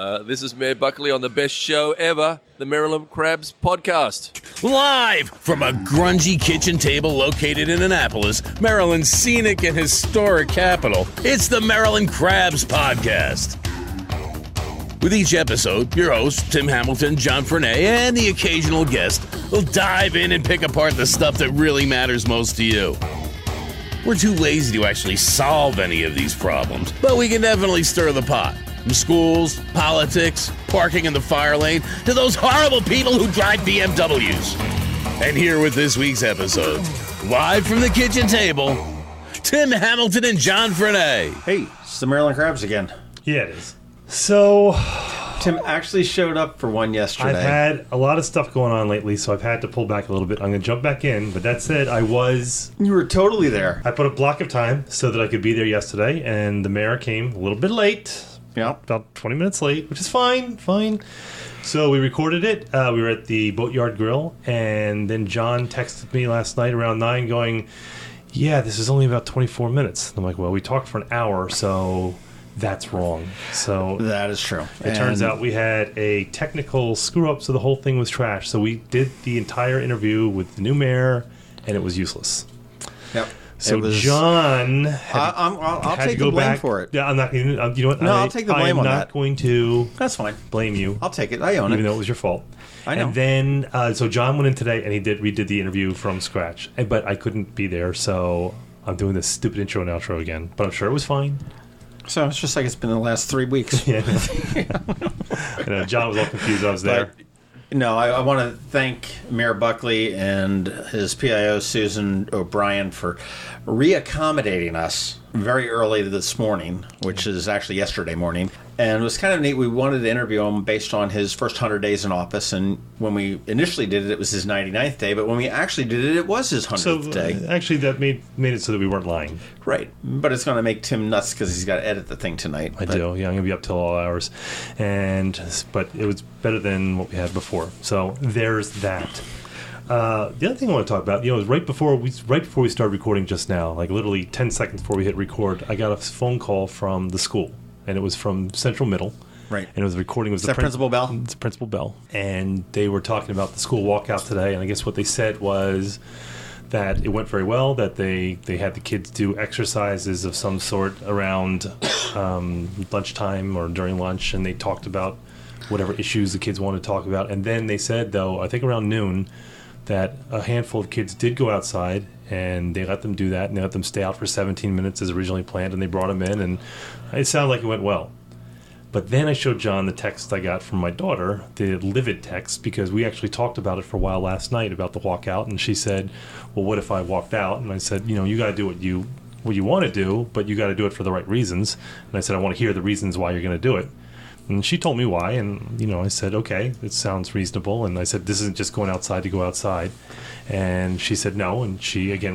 This is Mayor Buckley on the best show ever, the Maryland Crabs podcast. Live from a grungy kitchen table located in Annapolis, Maryland's scenic and historic capital, it's the Maryland Crabs podcast. With each episode, your hosts, Tim Hamilton, John Frenay, and the occasional guest will dive in and pick apart the stuff that really matters most to you. We're too lazy to actually solve any of these problems, but we can definitely stir the pot. From schools, politics, parking in the fire lane, to those horrible people who drive BMWs. And here with this week's episode, live from the kitchen table, Tim Hamilton and John Frenay. Hey, it's the Maryland Crabs again. Yeah, it is. So, Tim actually showed up for one yesterday. I've had a lot of stuff going on lately, so I've had to pull back a little bit. I'm going to jump back in, but that said, You were totally there. I put a block of time so that I could be there yesterday, and the mayor came a little bit late. Yeah. About 20 minutes late, which is fine. So we recorded it. We were at the Boatyard Grill, and then John texted me last night around 9 going, yeah, this is only about 24 minutes. I'm like, well, we talked for an hour, so that's wrong. So that is true. It turns out we had a technical screw-up, so the whole thing was trash. So we did the entire interview with the new mayor, and it was useless. Yep. So John, I'll take the blame for it. Yeah, I'm not going to. You know what? No, I'll take the blame on that. I'm not going to. That's fine. Blame you. I'll take it. I own it, even though it was your fault. I know. And then, so John went in today, and he redid the interview from scratch. But I couldn't be there, so I'm doing this stupid intro and outro again. But I'm sure it was fine. So it's just like it's been the last 3 weeks. Yeah. John was all confused. I was there. No, I want to thank Mayor Buckley and his PIO, Susan O'Brien, for reaccommodating us very early this morning, which is actually yesterday morning. And it was kind of neat. We wanted to interview him based on his first 100 days in office. And when we initially did it, it was his 99th day. But when we actually did it, it was his 100th day. Actually, that made it so that we weren't lying. Right. But it's going to make Tim nuts because he's got to edit the thing tonight. I do. Yeah, I'm going to be up till all hours. But it was better than what we had before. So there's that. The other thing I want to talk about, is right before we started recording just now, like literally 10 seconds before we hit record, I got a phone call from the school, and it was from Central Middle. Right. And it was recording. Is that Principal Bell? It's Principal Bell. And they were talking about the school walkout today, and I guess what they said was that it went very well, that they had the kids do exercises of some sort around lunchtime or during lunch, and they talked about whatever issues the kids wanted to talk about. And then they said, though, I think around noon, that a handful of kids did go outside, and they let them do that, and they let them stay out for 17 minutes as originally planned, and they brought them in, and it sounded like it went well. But then I showed John the text I got from my daughter, the livid text, because we actually talked about it for a while last night about the walkout, and she said, well, what if I walked out? And I said, you got to do what you want to do, but you got to do it for the right reasons. And I said, I want to hear the reasons why you're going to do it. And she told me why, and, I said, okay, it sounds reasonable. And I said, this isn't just going outside to go outside. And she said no, and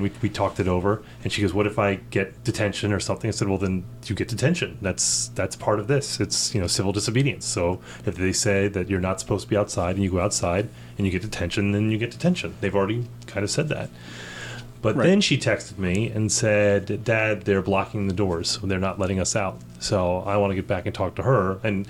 we talked it over, and she goes, what if I get detention or something? I said, well, then you get detention. That's part of this. It's, civil disobedience. So if they say that you're not supposed to be outside and you go outside and you get detention, then you get detention. They've already kind of said that. But Then she texted me and said, Dad, they're blocking the doors. They're not letting us out. So I want to get back and talk to her. And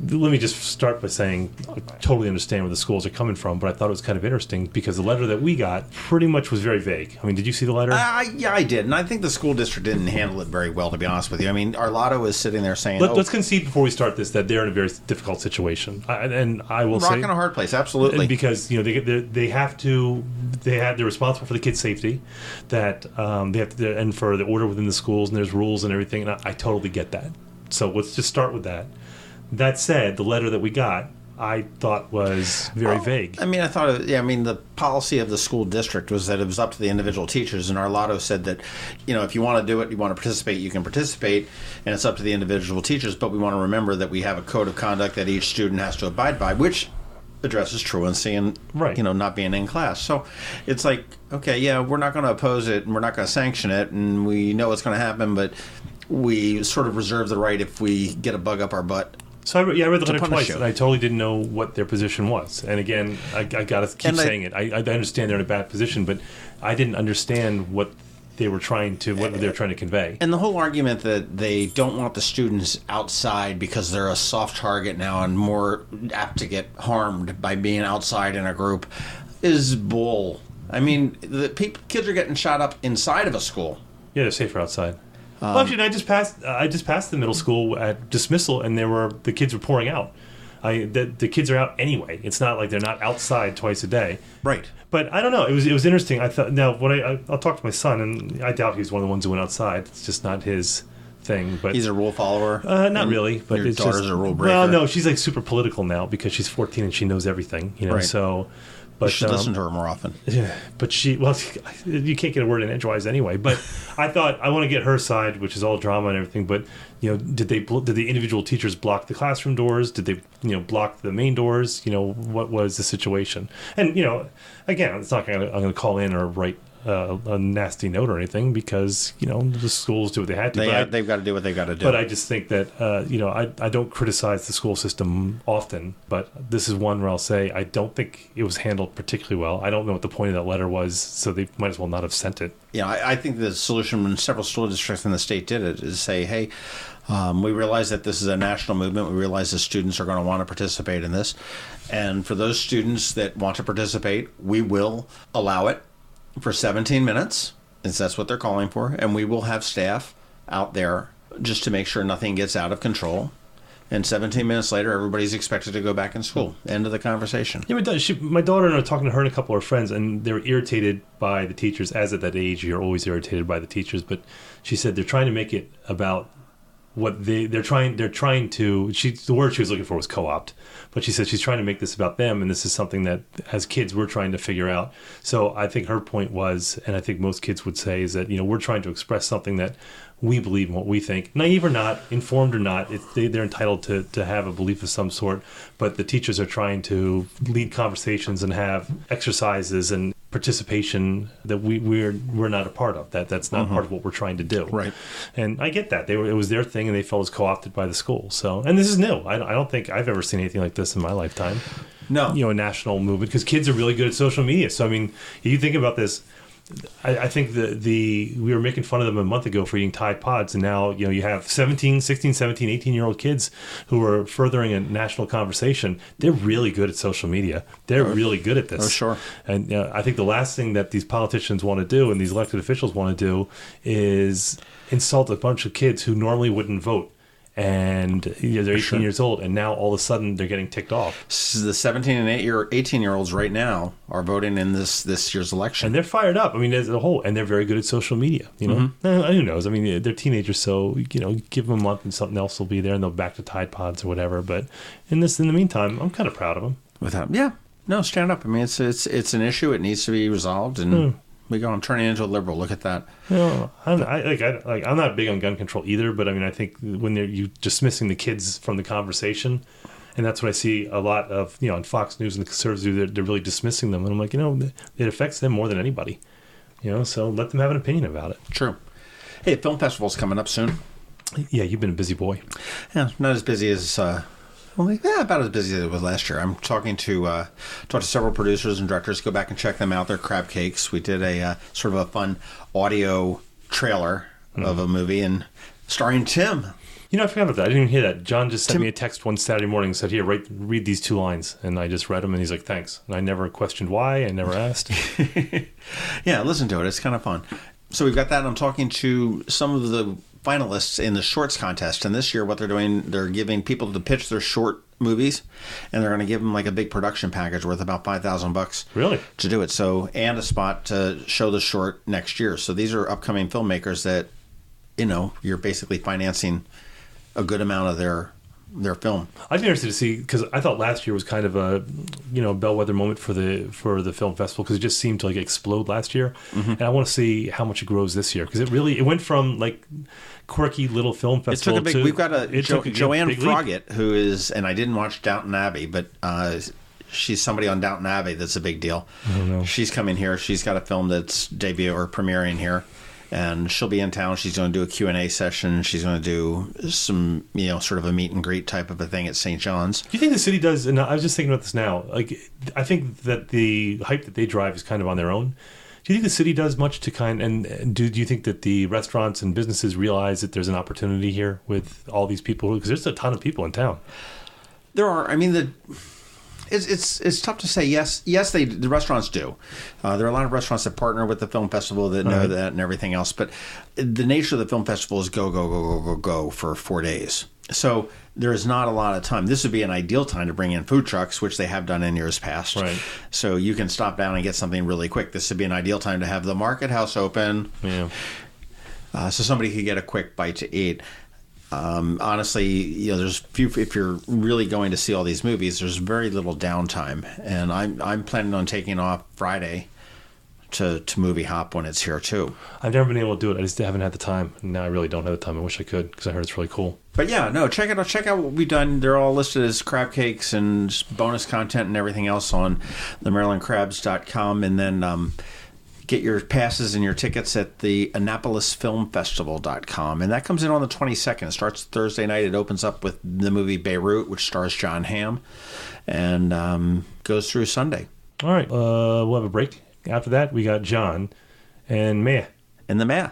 let me just start by saying I totally understand where the schools are coming from, but I thought it was kind of interesting because the letter that we got pretty much was very vague. I mean, did you see the letter? Yeah, I did. And I think the school district didn't handle it very well, to be honest with you. I mean, Arlotto is sitting there saying... Let's concede before we start this that they're in a very difficult situation. And I will say... Rock in a hard place, absolutely. Because, they're responsible for the kids' safety, that they have to, and for the order within the schools, and there's rules and everything, and I totally get that. So let's just start with that. That said, the letter that we got, I thought was very vague. I mean, the policy of the school district was that it was up to the individual teachers, and Arlotto said that, if you want to do it, you want to participate, you can participate, and it's up to the individual teachers, but we want to remember that we have a code of conduct that each student has to abide by, which addresses truancy and, not being in class. So it's like, okay, yeah, we're not going to oppose it, and we're not going to sanction it, and we know what's going to happen, but we sort of reserve the right if we get a bug up our butt. So I read the letter twice, and I totally didn't know what their position was. And again, I got to keep saying it. I understand they're in a bad position, but I didn't understand what they were trying to convey. And the whole argument that they don't want the students outside because they're a soft target now and more apt to get harmed by being outside in a group is bull. I mean, kids are getting shot up inside of a school. Yeah, they're safer outside. Well, actually, I just passed the middle school at dismissal, and the kids were pouring out. The kids are out anyway. It's not like they're not outside twice a day. Right. But I don't know. It was interesting. I thought now when I'll talk to my son, and I doubt he's one of the ones who went outside. It's just not his thing. But he's a rule follower. Not really. But your it's daughter's just, a rule breaker. Well, no, she's like super political now because she's 14 and she knows everything. Right. So. But, you should listen to her more often. Yeah, but you can't get a word in edgewise anyway. But I thought I want to get her side, which is all drama and everything. But did the individual teachers block the classroom doors? Did they block the main doors? What was the situation? And again, it's not I'm going to call in or write a nasty note or anything because the schools do what they had to. They've got to do what they've got to do. But I just think that I don't criticize the school system often, but this is one where I'll say I don't think it was handled particularly well. I don't know what the point of that letter was, so they might as well not have sent it. Yeah, I think the solution when several school districts in the state did it is say, hey, we realize that this is a national movement. We realize the students are going to want to participate in this, and for those students that want to participate, we will allow it for 17 minutes, since that's what they're calling for, and we will have staff out there just to make sure nothing gets out of control. And 17 minutes later, everybody's expected to go back in school. End of the conversation. Yeah, but my daughter and I were talking to her and a couple of her friends, and they were irritated by the teachers. As at that age, you're always irritated by the teachers. But she said they're trying to make it about what they're trying to. The word she was looking for was co-opt, but she said she's trying to make this about them, and this is something that as kids we're trying to figure out. So I think her point was, and I think most kids would say, is that we're trying to express something that we believe in, what we think, naive or not, informed or not. They're entitled to have a belief of some sort, but the teachers are trying to lead conversations and have exercises and participation that we're not a part of. That's not part of what we're trying to do. Right. And I get that. It was their thing, and they felt it was co-opted by the school. So, and this is new. I don't think I've ever seen anything like this in my lifetime. No. A national movement, because kids are really good at social media. So, I mean, if you think about this, I think we were making fun of them a month ago for eating Tide Pods, and now you have 16, 17, 18-year-old kids who are furthering a national conversation. They're really good at social media. They're really good at this. Oh, sure. And I think the last thing that these politicians want to do and these elected officials want to do is insult a bunch of kids who normally wouldn't vote. And they're 18 years old, and now all of a sudden they're getting ticked off. The 17 and 18-year-olds right now are voting in this year's election, and they're fired up. I mean, as a whole, and they're very good at social media. Who knows? I mean, they're teenagers, so give them a month and something else will be there, and they'll back to Tide Pods or whatever. But in the meantime, I'm kind of proud of them. Stand up. I mean, it's an issue. It needs to be resolved, and I'm turning into a liberal. Look at that. I'm not big on gun control either, but I mean, I think when you dismissing the kids from the conversation, and that's what I see a lot of, on Fox News and the conservatives do. They're really dismissing them, and I'm like, it affects them more than anybody, so let them have an opinion about it. True. Hey, film festival's coming up soon. Yeah, you've been a busy boy. Yeah, not as busy as. About as busy as it was last year. I'm talking to several producers and directors. Go back and check them out. They're crab cakes. We did a sort of a fun audio trailer of a movie and starring Tim. I forgot about that. I didn't even hear that. John just sent me a text one Saturday morning and said, "Here, read these 2 lines," and I just read them, and he's like, "Thanks." And I never questioned why. I never asked. Yeah, listen to it. It's kind of fun. So we've got that. I'm talking to some of the finalists in the shorts contest, and this year what they're doing, they're giving people to pitch their short movies, and they're going to give them like a big production package worth about $5,000 really to do it, so, and a spot to show the short next year. So these are upcoming filmmakers that you're basically financing a good amount of their film. I'd be interested to see, because I thought last year was kind of a bellwether moment for the film festival, because it just seemed to explode last year, and I want to see how much it grows this year, because it went from quirky little film festival. We've got Joanne Froggatt, who is, and I didn't watch Downton Abbey, but she's somebody on Downton Abbey that's a big deal. I don't know. She's coming here. She's got a film that's premiering here. And she'll be in town. She's going to do a Q&A session. She's going to do some, sort of a meet and greet type of a thing at St. John's. Do you think the city does, and I was just thinking about this now, I think that the hype that they drive is kind of on their own. Do you think the city does much to and do you think that the restaurants and businesses realize that there's an opportunity here with all these people? Because there's a ton of people in town. There are. I mean, it's tough to say. Yes, the restaurants do. There are a lot of restaurants that partner with the film festival that know that and everything else. But the nature of the film festival is go for 4 days. So there is not a lot of time. This would be an ideal time to bring in food trucks, which they have done in years past. Right. So you can stop down and get something really quick. This would be an ideal time to have the market house open. Yeah. So somebody could get a quick bite to eat. Honestly, there's few. If you're really going to see all these movies, there's very little downtime, and I'm planning on taking off Friday to movie hop when it's here too. I've never been able to do it. I just haven't had the time. Now I really don't have the time. I wish I could because I heard it's really cool. But yeah, no, check it out. Check out what we've done. They're all listed as crab cakes and bonus content and everything else on the MarylandCrabs.com, and then. Get your passes and your tickets at the AnnapolisFilmFestival.com. And that comes in on the 22nd. It starts Thursday night. It opens up with the movie Beirut, which stars John Hamm, and goes through Sunday. All right. We'll have a break. After that, we got John and Maya. And the Maya.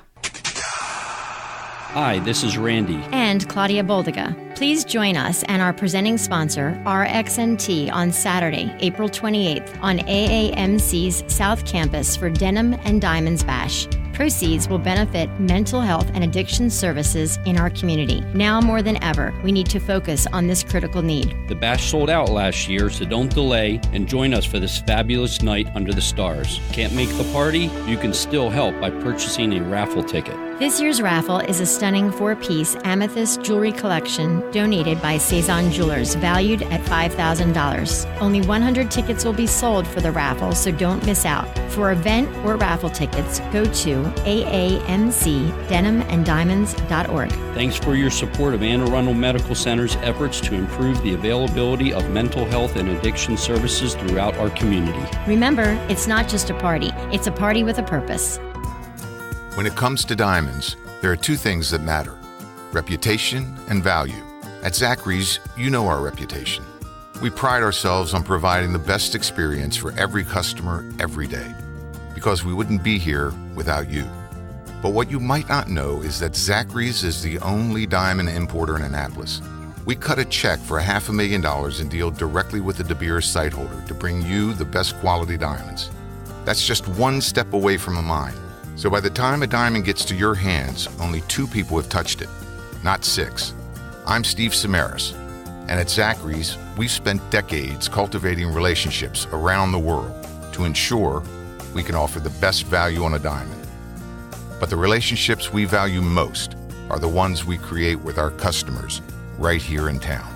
Hi, this is Randy. And Claudia Boldiga. Please join us and our presenting sponsor, RXNT, on Saturday, April 28th on AAMC's South Campus for Denim and Diamonds Bash. Proceeds will benefit mental health and addiction services in our community. Now more than ever, we need to focus on this critical need. The bash sold out last year, so don't delay and join us for this fabulous night under the stars. Can't make the party? You can still help by purchasing a raffle ticket. This year's raffle is a stunning 4-piece amethyst jewelry collection donated by Cezanne Jewelers, valued at $5,000. Only 100 tickets will be sold for the raffle, so don't miss out. For event or raffle tickets, go to aamcdenimanddiamonds.org. Thanks for your support of Anne Arundel Medical Center's efforts to improve the availability of mental health and addiction services throughout our community. Remember, it's not just a party, it's a party with a purpose. When it comes to diamonds, there are two things that matter: reputation and value. At Zachary's, you know our reputation. We pride ourselves on providing the best experience for every customer every day, because we wouldn't be here without you. But what you might not know is that Zachary's is the only diamond importer in Annapolis. We cut a check for $500,000 and deal directly with the De Beers site holder to bring you the best quality diamonds. That's just one step away from a mine. So by the time a diamond gets to your hands, only 2 people have touched it, not 6. I'm Steve Samaras, and at Zachary's, we've spent decades cultivating relationships around the world to ensure we can offer the best value on a diamond. But the relationships we value most are the ones we create with our customers right here in town.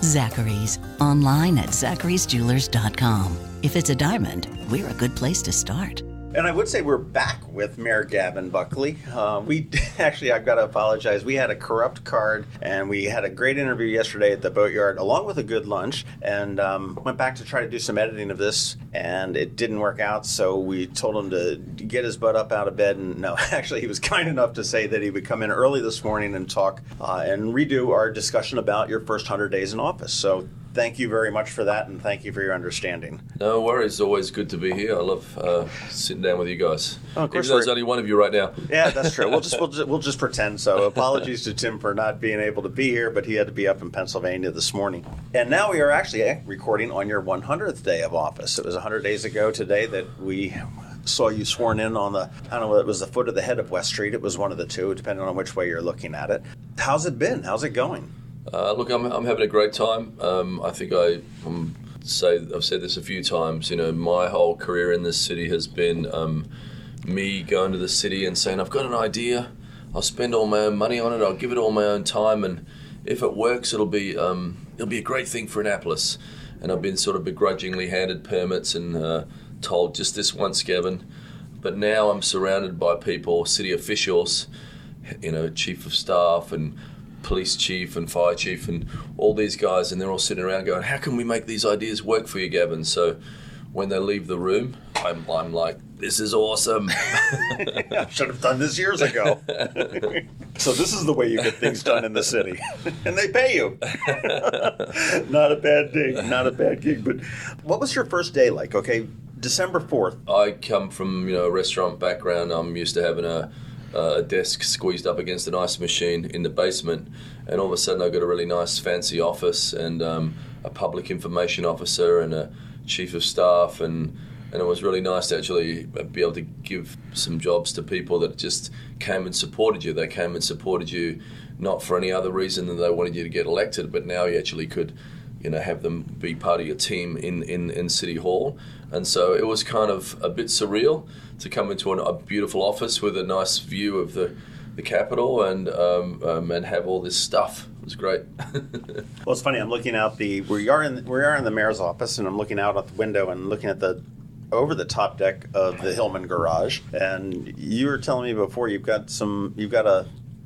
Zachary's, online at zacharysjewelers.com. If it's a diamond, we're a good place to start. And I would say we're back with Mayor Gavin Buckley. I've got to apologize. We had a corrupt card, and we had a great interview yesterday at the Boatyard, along with a good lunch, and went back to try to do some editing of this, and it didn't work out, so we told him to get his butt up out of bed. And no, actually, he was kind enough to say that he would come in early this morning and talk and redo our discussion about your first 100 days in office. So thank you very much for that, and thank you for your understanding. No worries. Always good to be here. I love sitting down with you guys. Oh, of course, even though there's only one of you right now. Yeah, that's true. We'll just pretend. So apologies to Tim for not being able to be here, but he had to be up in Pennsylvania this morning. And now we are actually recording on your 100th day of office. It was 100 days ago today that we saw you sworn in on it was the foot or the head of West Street. It was one of the two, depending on which way you're looking at it. How's it been? How's it going? Look, I'm having a great time. I think I've said this a few times. You know, my whole career in this city has been me going to the city and saying, I've got an idea. I'll spend all my own money on it. I'll give it all my own time, and if it works, it'll be a great thing for Annapolis. And I've been sort of begrudgingly handed permits and told just this once, Gavin. But now I'm surrounded by people, city officials, you know, chief of staff and police chief and fire chief and all these guys, and they're all sitting around going, how can we make these ideas work for you, Gavin? So when they leave the room, I'm like, this is awesome. I should have done this years ago. So this is the way you get things done in the city. And they pay you. Not a bad gig. But what was your first day like? Okay, December 4th. I come from a restaurant background. I'm used to having a desk squeezed up against an ice machine in the basement, and all of a sudden I've got a really nice fancy office and a public information officer and a chief of staff, and it was really nice to actually be able to give some jobs to people that just came and supported you. They came and supported you not for any other reason than they wanted you to get elected, but now you actually could have them be part of your team in City Hall. And so it was kind of a bit surreal to come into a beautiful office with a nice view of the Capitol and have all this stuff. It was great. Well, it's funny. I'm looking out we are in the mayor's office, and I'm looking out at the window and looking at over the top deck of the Hillman Garage. And you were telling me before you've got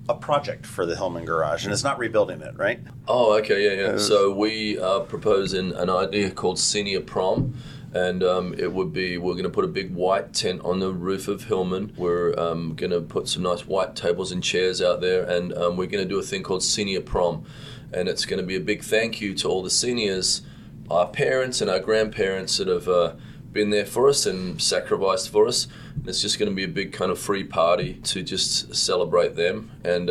a project for the Hillman Garage, and it's not rebuilding it, right? Oh, okay, yeah. So we are proposing an idea called Senior Prom, and we're going to put a big white tent on the roof of Hillman. We're going to put some nice white tables and chairs out there, and we're going to do a thing called Senior Prom, and it's going to be a big thank you to all the seniors, our parents and our grandparents that have been there for us and sacrificed for us. And it's just going to be a big kind of free party to just celebrate them, and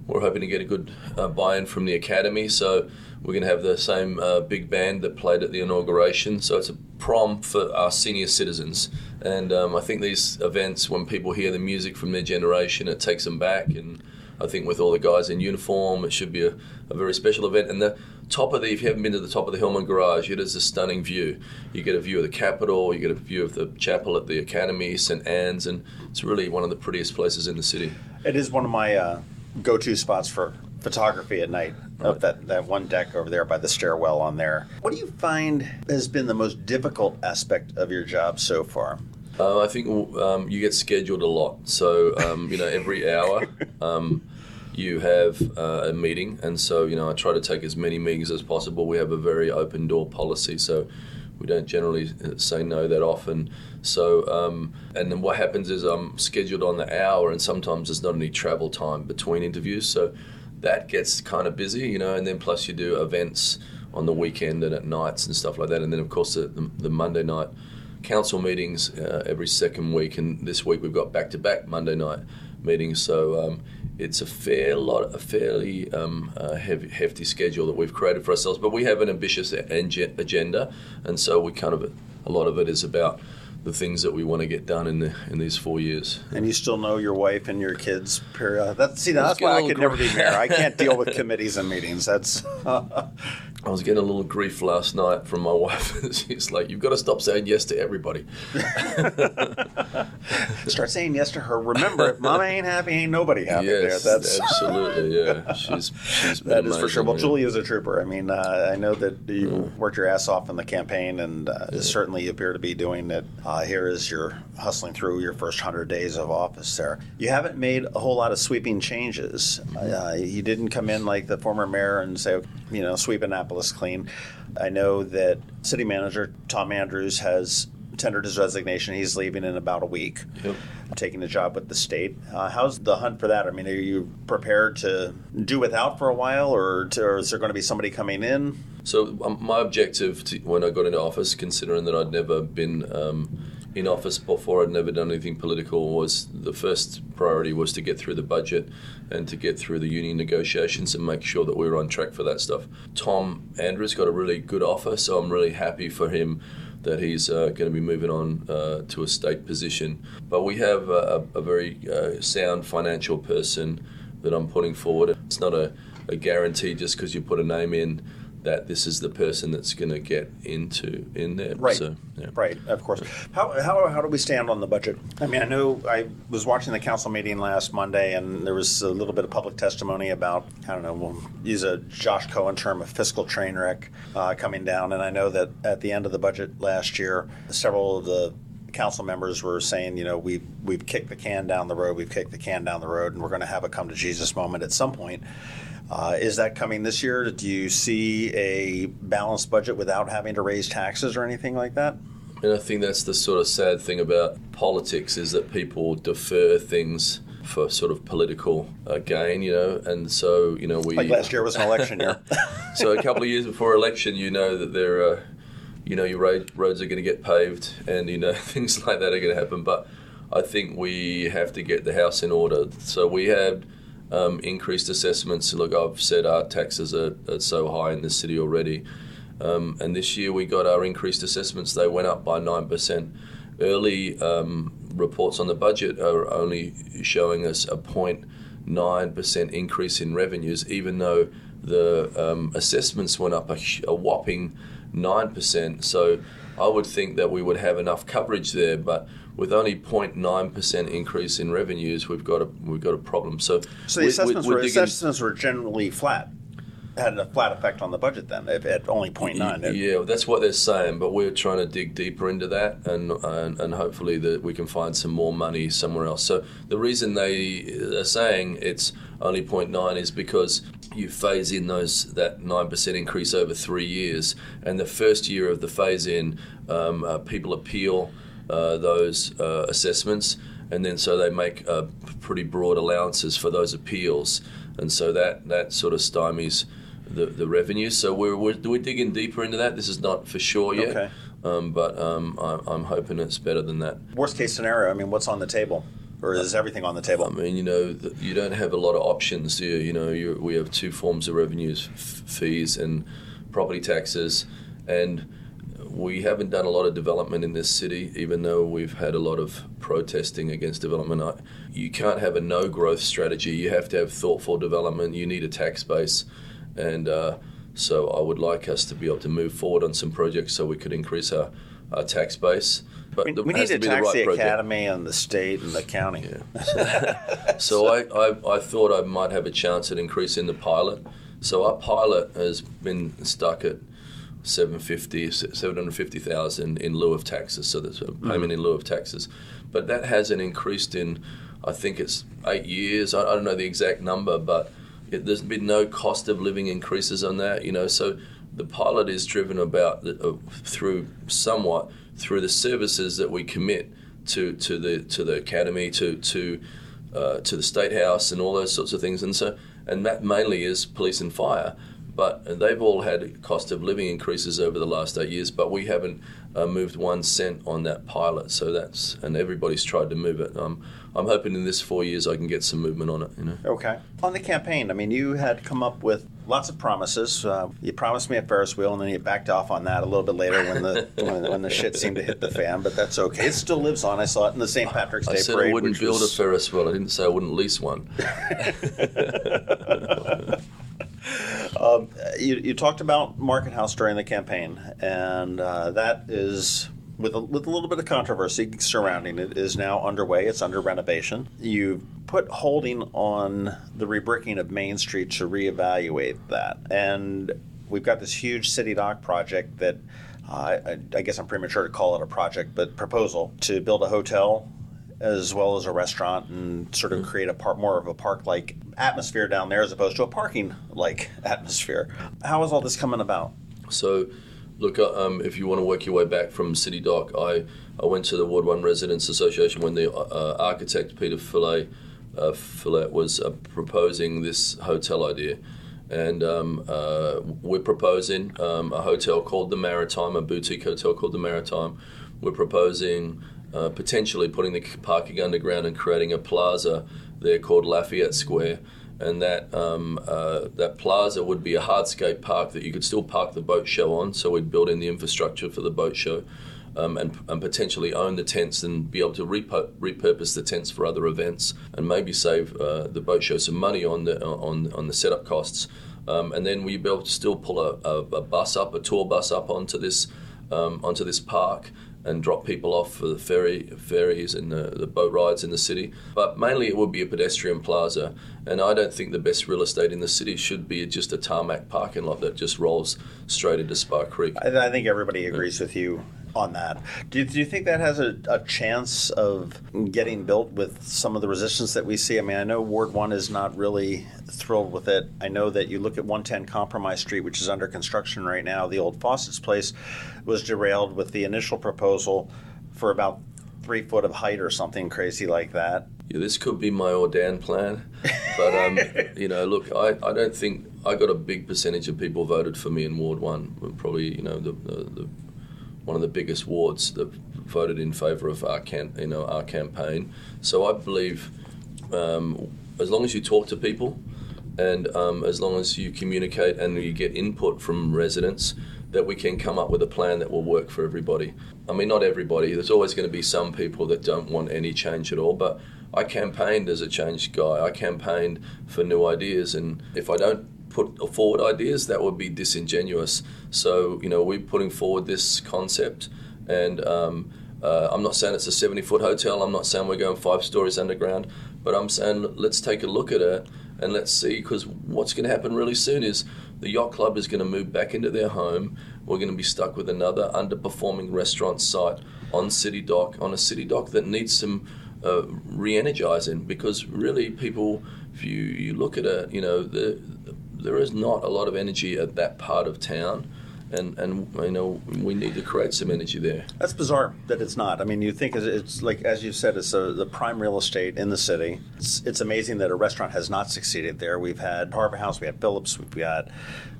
we're hoping to get a good buy-in from the Academy. So we're going to have the same big band that played at the inauguration. So it's a prom for our senior citizens, and I think these events, when people hear the music from their generation, it takes them back. And I think with all the guys in uniform, it should be a very special event. And the top of if you haven't been to the top of the Hillman Garage, it is a stunning view. You get a view of the Capitol, you get a view of the chapel at the Academy, St. Anne's, and it's really one of the prettiest places in the city. It is one of my go-to spots for photography at night, up that one deck over there by the stairwell on there. What do you find has been the most difficult aspect of your job so far? I think you get scheduled a lot. So, every hour you have a meeting. And so, I try to take as many meetings as possible. We have a very open door policy, so we don't generally say no that often. So, and then what happens is I'm scheduled on the hour, and sometimes there's not any travel time between interviews. So that gets kind of busy, and then plus you do events on the weekend and at nights and stuff like that. And then, of course, the Monday night council meetings every second week, and this week we've got back-to-back Monday night meetings. So it's a fairly hefty schedule that we've created for ourselves. But we have an ambitious agenda, and so a lot of it is about the things that we want to get done in these 4 years. And you still know your wife and your kids. That's why I could never be mayor. I can't deal with committees and meetings. That's. I was getting a little grief last night from my wife. She's like, "You've got to stop saying yes to everybody." Start saying yes to her. Remember, if Mama ain't happy, ain't nobody happy. Yes, there. That's absolutely, yeah. She's that is for sure. Well, Julie is a trooper. I mean, I know that you worked your ass off in the campaign, and certainly you appear to be doing it here as you're hustling through your first 100 days of office there. You haven't made a whole lot of sweeping changes. You didn't come in like the former mayor and say, sweep Annapolis clean. I know that City Manager Tom Andrews has tendered his resignation. He's leaving in about a week, taking a job with the state. How's the hunt for that? I mean, are you prepared to do without for a while, or is there going to be somebody coming in? So my objective when I got into office, considering that I'd never been in office before, I'd never done anything political, was the first priority was to get through the budget and to get through the union negotiations and make sure that we were on track for that stuff. Tom Andrews got a really good offer, so I'm really happy for him that he's going to be moving on to a state position. But we have a very sound financial person that I'm putting forward. It's not a guarantee just because you put a name in that this is the person that's going to get in there. Right, so, yeah. Right, of course. How do we stand on the budget? I mean, I know I was watching the council meeting last Monday, and there was a little bit of public testimony about, we'll use a Josh Cohen term, a fiscal train wreck coming down. And I know that at the end of the budget last year, several of the council members were saying, we've kicked the can down the road, and we're going to have a come to Jesus moment at some point. Is that coming this year? Do you see a balanced budget without having to raise taxes or anything like that? And I think that's the sort of sad thing about politics, is that people defer things for sort of political gain, and so, we... Like last year was an election year. So a couple of years before election, that there are, your roads are going to get paved, and things like that are going to happen. But I think we have to get the house in order. So we have increased assessments. Look, I've said our taxes are so high in this city already. And this year we got our increased assessments. They went up by 9%. Early reports on the budget are only showing us a 0.9% increase in revenues, even though the assessments went up a whopping 9%. So I would think that we would have enough coverage there, but with only 0.9% increase in revenues, we've got a problem. So the assessments were generally flat. Had a flat effect on the budget then at only 0.9. Yeah, that's what they're saying, but we're trying to dig deeper into that and hopefully that we can find some more money somewhere else. So the reason they are saying it's only 0.9 is because you phase in that 9% increase over 3 years, and the first year of the phase in, people appeal those assessments, and then so they make pretty broad allowances for those appeals, and so that sort of stymies the revenue. So we're digging deeper into that. This is not for sure yet, okay. But I'm hoping it's better than that. Worst case scenario, I mean, what's on the table? Or is everything on the table? I mean, you don't have a lot of options here. We have two forms of revenues, fees and property taxes, and we haven't done a lot of development in this city, even though we've had a lot of protesting against development. You can't have a no-growth strategy. You have to have thoughtful development. You need a tax base. And so I would like us to be able to move forward on some projects so we could increase our tax base. But we need to tax the academy and the state and the county. Yeah. So I thought I might have a chance at increasing the pilot. So our pilot has been stuck at $750,000 in lieu of taxes. So there's a payment in lieu of taxes. But that hasn't increased in, I think it's 8 years. I don't know the exact number, but there's been no cost of living increases on that. So the pilot is driven through the services that we commit to the academy, to the State House and all those sorts of things, and that mainly is police and fire. But they've all had cost of living increases over the last 8 years, but we haven't moved 1 cent on that pilot. So and everybody's tried to move it. I'm hoping in this 4 years I can get some movement on it. Okay. On the campaign, I mean, you had come up with lots of promises. You promised me a Ferris wheel, and then you backed off on that a little bit later when the shit seemed to hit the fan. But that's okay. It still lives on. I saw it in the St. Patrick's Day Parade. I said I wouldn't build a Ferris wheel. I didn't say I wouldn't lease one. You talked about Market House during the campaign, and that is, with a little bit of controversy surrounding it, is now underway. It's under renovation. You put holding on the rebricking of Main Street to reevaluate that, and we've got this huge city dock project that I guess I'm premature to call it a project, but proposal to build a hotel as well as a restaurant and sort of create more of a park-like atmosphere down there as opposed to a parking-like atmosphere. How is all this coming about? So, look, if you want to work your way back from City Dock, I went to the Ward 1 Residents Association when the architect Peter Fillet was proposing this hotel idea. And we're proposing a hotel called the Maritime, a boutique hotel called the Maritime. We're proposing potentially putting the parking underground and creating a plaza there called Lafayette Square, and that plaza would be a hardscape park that you could still park the boat show on. So we'd build in the infrastructure for the boat show, and potentially own the tents and be able to repurpose the tents for other events, and maybe save the boat show some money on the setup costs. And then we'd be able to still pull a tour bus up onto this park, and drop people off for the ferries and the boat rides in the city. But mainly it would be a pedestrian plaza, and I don't think the best real estate in the city should be just a tarmac parking lot that just rolls straight into Spa Creek. I think everybody agrees with you on that. Do you think that has a chance of getting built with some of the resistance that we see? I mean, I know Ward 1 is not really thrilled with it. I know that you look at 110 Compromise Street, which is under construction right now. The old Fawcett's place was derailed with the initial proposal for about 3 foot of height or something crazy like that. Yeah, this could be my Ordan plan. But, look, I don't think I got a big percentage of people voted for me in Ward 1. Probably, one of the biggest wards that voted in favour of our campaign. So I believe as long as you talk to people and as long as you communicate and you get input from residents, that we can come up with a plan that will work for everybody. I mean, not everybody. There's always going to be some people that don't want any change at all, but I campaigned as a change guy. I campaigned for new ideas, and if I don't put forward ideas, that would be disingenuous. So, we're putting forward this concept, and I'm not saying it's a 70-foot hotel. I'm not saying we're going 5 stories underground, but I'm saying let's take a look at it and let's see, because what's going to happen really soon is the yacht club is going to move back into their home. We're going to be stuck with another underperforming restaurant site on a city dock that needs some re-energizing, because really people, if you look at it, there is not a lot of energy at that part of town. And we need to create some energy there. That's bizarre that it's not. I mean, you think it's like, as you said, it's the prime real estate in the city. It's amazing that a restaurant has not succeeded there. We've had Harbor House, we had Phillips, we've got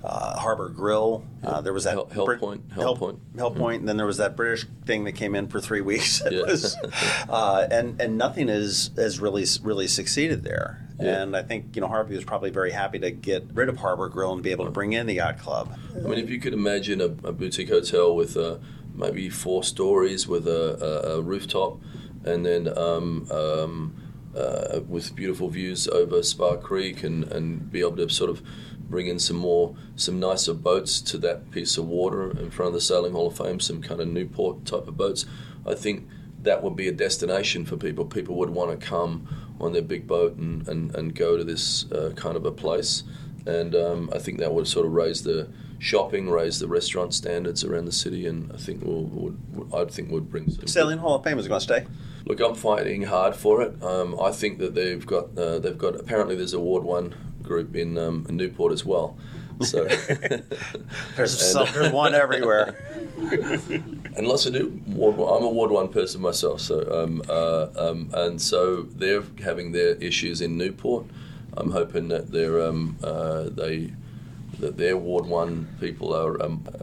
Harbor Grill. There was that Hell Point, and then there was that British thing that came in for 3 weeks. It was, and nothing has really succeeded there. Yeah. And I think, Harvey was probably very happy to get rid of Harbor Grill and be able to bring in the yacht club. I mean, if you could imagine a boutique hotel with maybe 4 stories with a rooftop, and then with beautiful views over Spa Creek, and be able to sort of bring in some nicer boats to that piece of water in front of the Sailing Hall of Fame, some kind of Newport type of boats, I think that would be a destination for people. People would want to come on their big boat and go to this kind of a place. And I think that would sort of raise the shopping, raise the restaurant standards around the city, and I think would bring some. Sailing Hall of Fame is going to stay. Look, I'm fighting hard for it. I think that they've got apparently there's a Ward 1 group in Newport as well. So there's one everywhere. And lots of new Ward 1. I'm a Ward 1 person myself, so and so they're having their issues in Newport. I'm hoping that their Ward 1 people are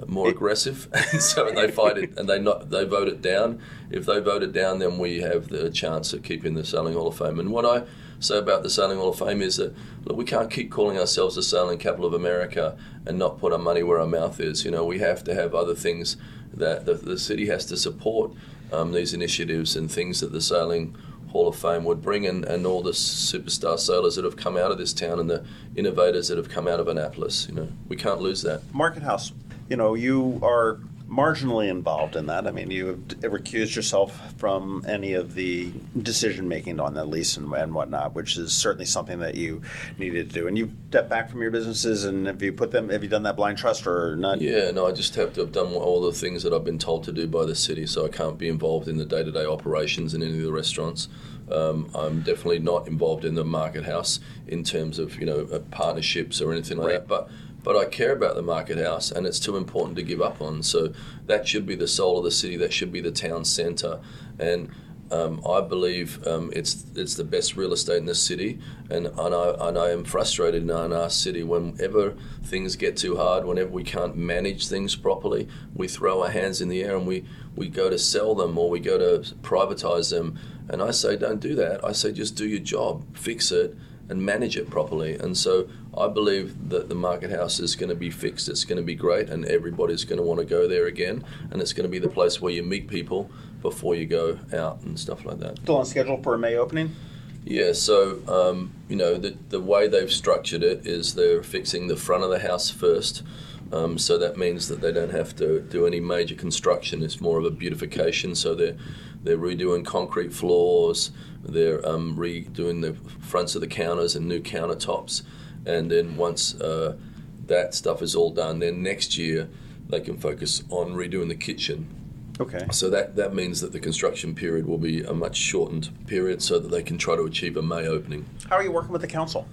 more aggressive, and so they fight it, and they vote it down. If they vote it down, then we have the chance of keeping the Sailing Hall of Fame. And what I say about the Sailing Hall of Fame is that, look, we can't keep calling ourselves the sailing capital of America and not put our money where our mouth is. We have to have other things that the city has to support, these initiatives and things that the Sailing Hall of Fame would bring, and all the superstar sailors that have come out of this town and the innovators that have come out of Annapolis. We can't lose that. Market House, you are marginally involved in that. I mean, you have recused yourself from any of the decision making on that lease and whatnot, which is certainly something that you needed to do. And you've stepped back from your businesses, and have you done that blind trust or not? Yeah, no, I just have to have done all the things that I've been told to do by the city, so I can't be involved in the day-to-day operations in any of the restaurants. I'm definitely not involved in the Market House in terms of partnerships or anything like that, but I care about the Market House, and it's too important to give up on. So that should be the soul of the city. That should be the town centre. And I believe it's the best real estate in the city. And I am frustrated in our city whenever things get too hard, whenever we can't manage things properly, we throw our hands in the air and we go to sell them or we go to privatise them. And I say, don't do that. I say, just do your job, fix it, and manage it properly. And so I believe that the Market House is going to be fixed. It's going to be great, and everybody's going to want to go there again. And it's going to be the place where you meet people before you go out and stuff like that. Still on schedule for a May opening? Yeah, so, the way they've structured it is they're fixing the front of the house first. So that means that they don't have to do any major construction. It's more of a beautification. So they're redoing concrete floors. They're redoing the fronts of the counters and new countertops. And then once that stuff is all done, then next year they can focus on redoing the kitchen. Okay. So that means that the construction period will be a much shortened period so that they can try to achieve a May opening. How are you working with the council?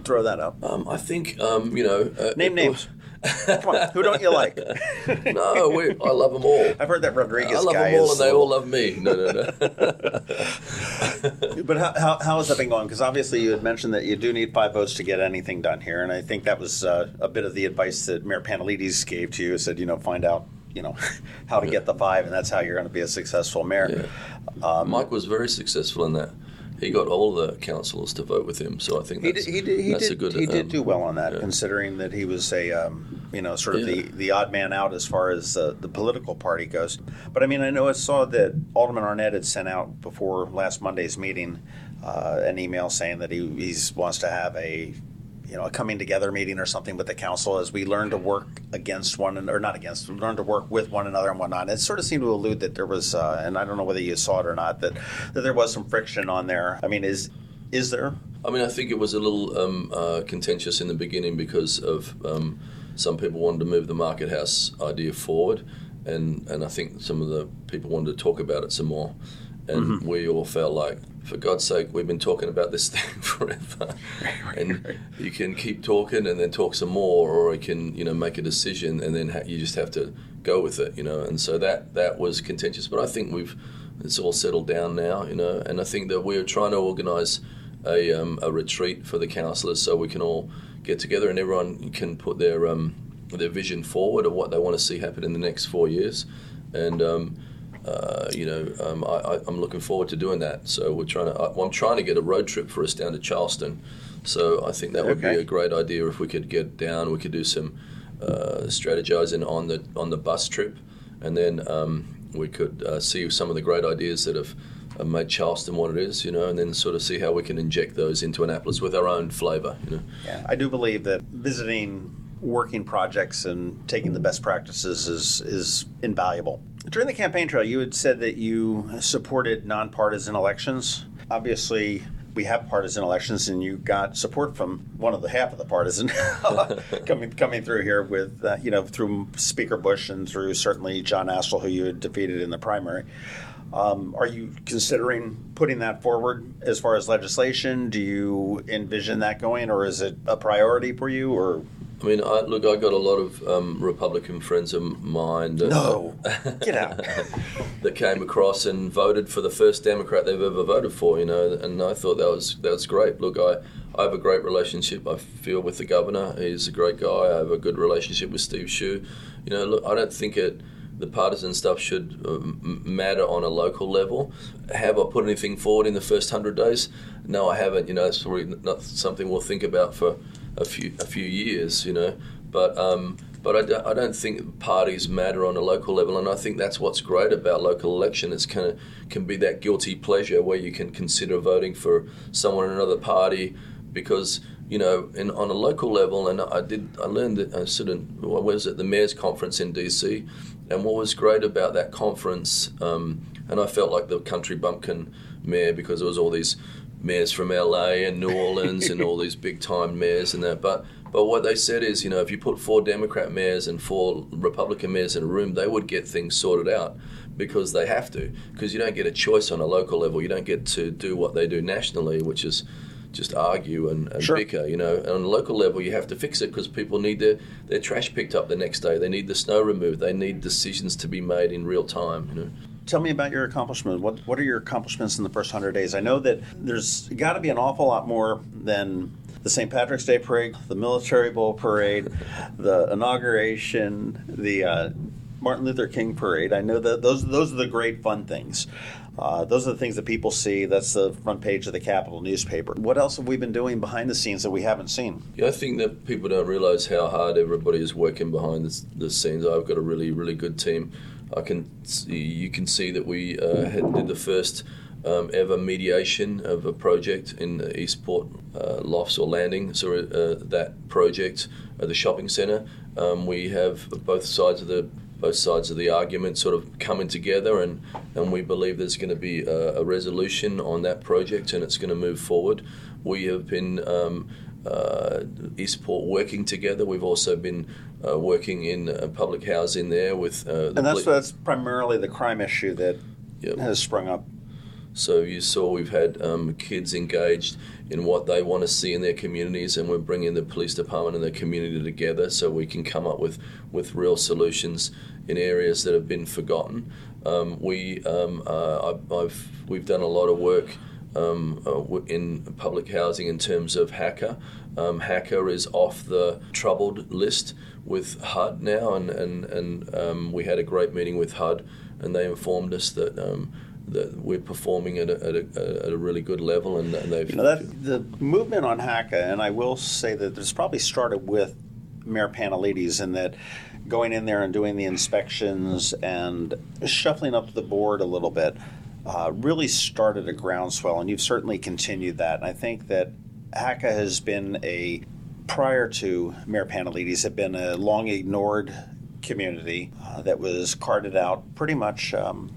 Throw that up. I think, Name names. Come on, who don't you like? No, I love them all. I've heard that Rodriguez guy. I love them all, and they all love me. No. But how has that been going? Because obviously you had mentioned that you do need 5 votes to get anything done here, and I think that was a bit of the advice that Mayor Panelides gave to you. Said, find out how to get the 5, and that's how you're going to be a successful mayor. Yeah. Mike was very successful in that. He got all the councillors to vote with him, so I think that's he did do well on that, considering that he was a sort of the odd man out as far as the political party goes. But I mean, I know I saw that Alderman Arnett had sent out before last Monday's meeting an email saying that he wants to have a coming together meeting or something with the council as we learn to work learn to work with one another and whatnot. And it sort of seemed to allude that there was, and I don't know whether you saw it or not, that there was some friction on there. I mean, is there? I mean, I think it was a little contentious in the beginning because of some people wanted to move the Market House idea forward, and I think some of the people wanted to talk about it some more. And we all felt like, for God's sake, we've been talking about this thing forever. And you can keep talking and then talk some more, or you can, make a decision and then you just have to go with it, And so that was contentious. But I think it's all settled down now, And I think that we're trying to organise a retreat for the councillors so we can all get together and everyone can put their vision forward of what they want to see happen in the next 4 years. And I'm looking forward to doing that. So I'm trying to get a road trip for us down to Charleston. So I think that would be a great idea if we could get down. We could do some strategizing on the bus trip, and then we could see some of the great ideas that have made Charleston what it is, and then sort of see how we can inject those into Annapolis with our own flavour. Yeah, I do believe that visiting working projects and taking the best practices is invaluable. During the campaign trail, you had said that you supported nonpartisan elections. Obviously, we have partisan elections, and you got support from half of the partisan coming through here with, through Speaker Bush and through certainly John Astle, who you had defeated in the primary. Are you considering putting that forward as far as legislation? Do you envision that going, or is it a priority for you, or? I mean, I got a lot of Republican friends of mine get out that came across and voted for the first Democrat they've ever voted for, and I thought that was great. Look, I have a great relationship, I feel, with the governor. He's a great guy. I have a good relationship with Steve Shue. Look, I don't think the partisan stuff should matter on a local level. Have I put anything forward in the first 100 days? No, I haven't. It's probably not something we'll think about for a few years, but I don't think parties matter on a local level, and I think that's what's great about local election. It can be that guilty pleasure where you can consider voting for someone in another party because on a local level. And I learned that I was at the mayor's conference in DC, and what was great about that conference, and I felt like the country bumpkin mayor because there was all these mayors from LA and New Orleans and all these big time mayors and that. But what they said is, if you put 4 Democrat mayors and 4 Republican mayors in a room, they would get things sorted out because they have to. Because you don't get a choice on a local level. You don't get to do what they do nationally, which is just argue and bicker. And on a local level, you have to fix it because people need their trash picked up the next day. They need the snow removed. They need decisions to be made in real time. Tell me about your accomplishments. What are your accomplishments in the first 100 days? I know that there's got to be an awful lot more than the St. Patrick's Day Parade, the Military Bowl Parade, the inauguration, the Martin Luther King Parade. I know that those are the great fun things. Those are the things that people see. That's the front page of the Capitol newspaper. What else have we been doing behind the scenes that we haven't seen? Yeah, I think that people don't realize how hard everybody is working behind the scenes. I've got a really, really good team. You can see that we did the first ever mediation of a project in the Eastport Lofts or Landing. So that project at the shopping centre, we have both sides of the argument sort of coming together, and we believe there's going to be a resolution on that project, and it's going to move forward. We have been Eastport working together. We've also been working in public housing there with that's primarily the crime issue that has sprung up. So you saw we've had kids engaged in what they want to see in their communities, and we're bringing the police department and the community together so we can come up with real solutions in areas that have been forgotten. We've done a lot of work in public housing in terms of Hacker. Hacker is off the troubled list with HUD now, and we had a great meeting with HUD, and they informed us that we're performing at a really good level, and they've the movement on Hacker, and I will say that this probably started with Mayor Panelides, in that going in there and doing the inspections and shuffling up the board a little bit really started a groundswell, and you've certainly continued that. And I think that Hacker has been prior to Mayor Panelides, had been a long ignored community that was carted out pretty much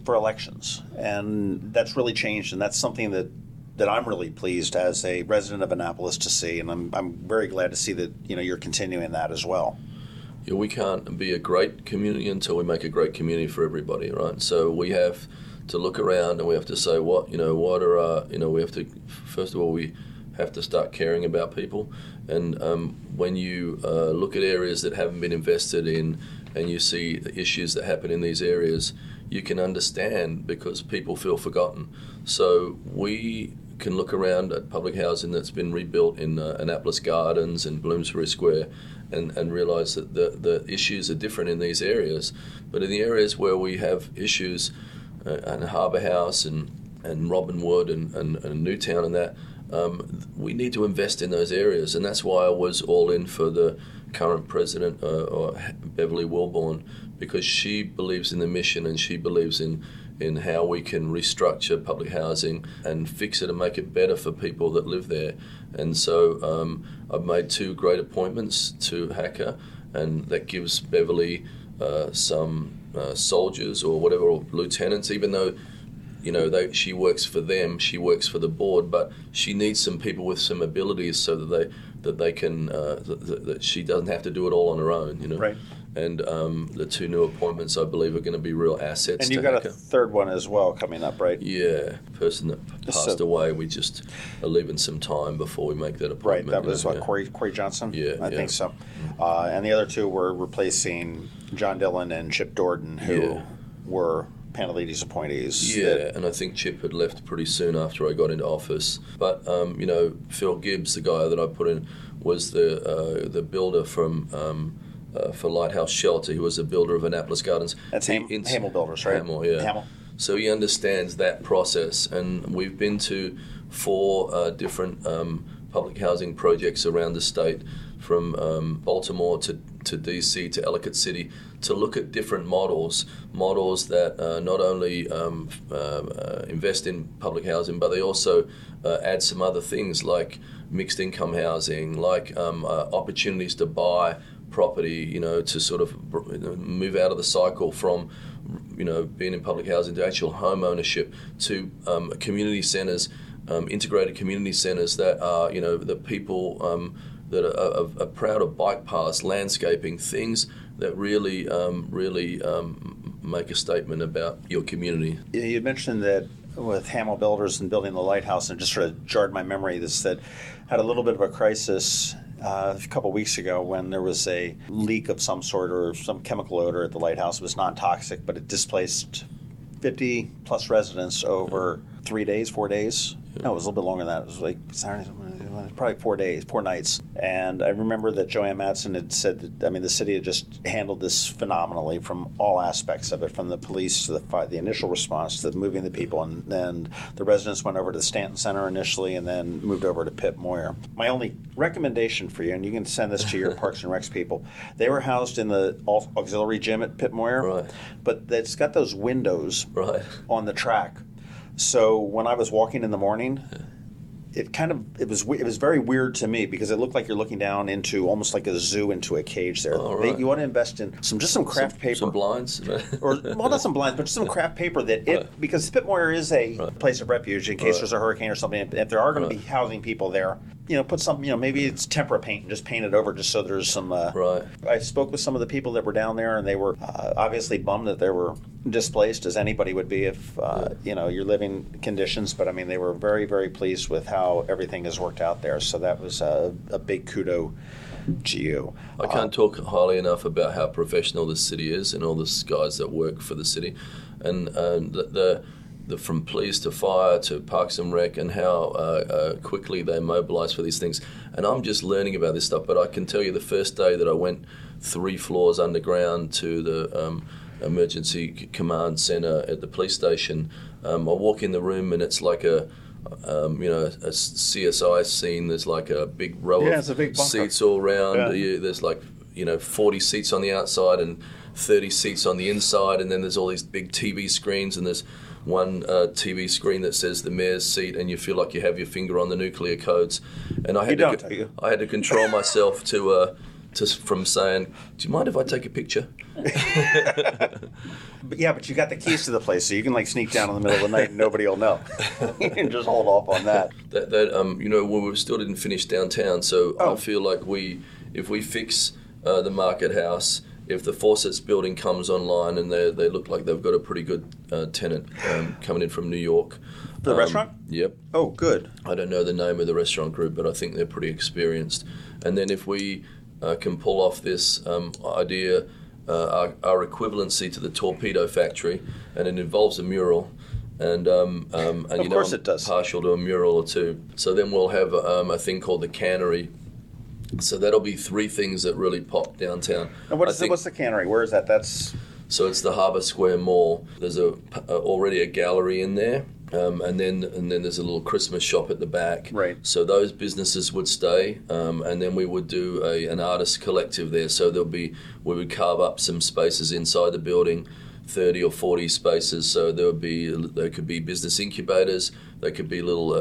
for elections, and that's really changed, and that's something that I'm really pleased as a resident of Annapolis to see, and I'm very glad to see that you're continuing that as well. Yeah, we can't be a great community until we make a great community for everybody, right? So we have to look around and we have to say we have to, first of all, we have to start caring about people, and when you look at areas that haven't been invested in and you see the issues that happen in these areas, you can understand because people feel forgotten. So we can look around at public housing that's been rebuilt in Annapolis Gardens and Bloomsbury Square and realize that the issues are different in these areas. But in the areas where we have issues, and Harbour House and Robinwood and Newtown and that, we need to invest in those areas. And that's why I was all in for the current president, Beverly Wilborn, because she believes in the mission and she believes in how we can restructure public housing and fix it and make it better for people that live there. And so I've made 2 great appointments to Hacker, and that gives Beverly some soldiers or whatever, or lieutenants, even though she works for them, she works for the board, but she needs some people with some abilities so that they can that she doesn't have to do it all on her own. Right. And the 2 new appointments, I believe, are going to be real assets. And you've got a third one as well coming up, right? Yeah, person that passed away. We just are leaving some time before we make that appointment. Right, that was Corey Johnson? Yeah, I think so. And the other 2 were replacing John Dillon and Chip Dordan, who were Panelides appointees. Yeah, and I think Chip had left pretty soon after I got into office. But Phil Gibbs, the guy that I put in, was the builder for Lighthouse Shelter. He was a builder of Annapolis Gardens. That's Hamel Builders, right? Hamel, yeah. Hamel. So he understands that process, and we've been to 4 different public housing projects around the state, from Baltimore to DC to Ellicott City, to look at different models that not only invest in public housing, but they also add some other things like mixed income housing, like opportunities to buy property, to sort of move out of the cycle from being in public housing to actual home ownership, to community centres, integrated community centres that are the people that are proud of bike paths, landscaping, things that really make a statement about your community. You mentioned that with Hamel Builders and building the lighthouse, and it just sort of jarred my memory. That had a little bit of a crisis a couple weeks ago when there was a leak of some sort or some chemical odor at the lighthouse. It was non-toxic, but it displaced 50 plus residents over 3 days, 4 days. No, it was a little bit longer than that. It was like Saturday, probably 4 days, 4 nights. And I remember that Joanne Madsen had said that, the city had just handled this phenomenally from all aspects of it, from the police to the initial response to moving the people. And then the residents went over to the Stanton Center initially and then moved over to Pitt Moyer. My only recommendation for you, and you can send this to your Parks and Recs people, they were housed in the auxiliary gym at Pitt Moyer, right. But it's got those windows right. on the track. So when I was walking in the morning, it was very weird to me because it looked like you're looking down into almost like a zoo into a cage there. Oh, right. You want to invest in some craft paper. Some blinds? Not some blinds, but just some craft paper because Pitt Moyer is a place of refuge in case there's a hurricane or something. If there are going to be housing people there, put some, maybe it's tempera paint and just paint it over just so there's some. I spoke with some of the people that were down there, and they were obviously bummed that they were displaced, as anybody would be if your living conditions. But they were very, very pleased with how everything has worked out there. So that was a big kudo to you. I can't talk highly enough about how professional this city is and all the guys that work for the city, and from police to fire to Parks and Rec, and how quickly they mobilise for these things. And I'm just learning about this stuff, but I can tell you the first day that I went 3 floors underground to the emergency command centre at the police station, I walk in the room and it's like a CSI scene. There's like a big row of big seats all around. Yeah. There's like 40 seats on the outside and 30 seats on the inside, and then there's all these big TV screens, and there's one TV screen that says the mayor's seat, and you feel like you have your finger on the nuclear codes. And I had to control myself from saying, "Do you mind if I take a picture?" But you got the keys to the place, so you can sneak down in the middle of the night and nobody will know. You can just hold off on that. We still didn't finish downtown, so I feel like if we fix the Market House, if the Fawcett's building comes online and they look like they've got a pretty good tenant coming in from New York. The restaurant? Yep. Oh, good. I don't know the name of the restaurant group, but I think they're pretty experienced. And then if we can pull off this idea, our equivalency to the torpedo factory, and it involves a mural. And of course it does. Partial to a mural or two. So then we'll have a thing called the cannery. So that'll be 3 things that really pop downtown. And what's the cannery? Where is that? So it's the Harbour Square Mall. There's already a gallery in there, and then there's a little Christmas shop at the back. Right. So those businesses would stay, and then we would do an artist collective there. So we would carve up some spaces inside the building, 30 or 40 spaces. So there could be business incubators. There could be little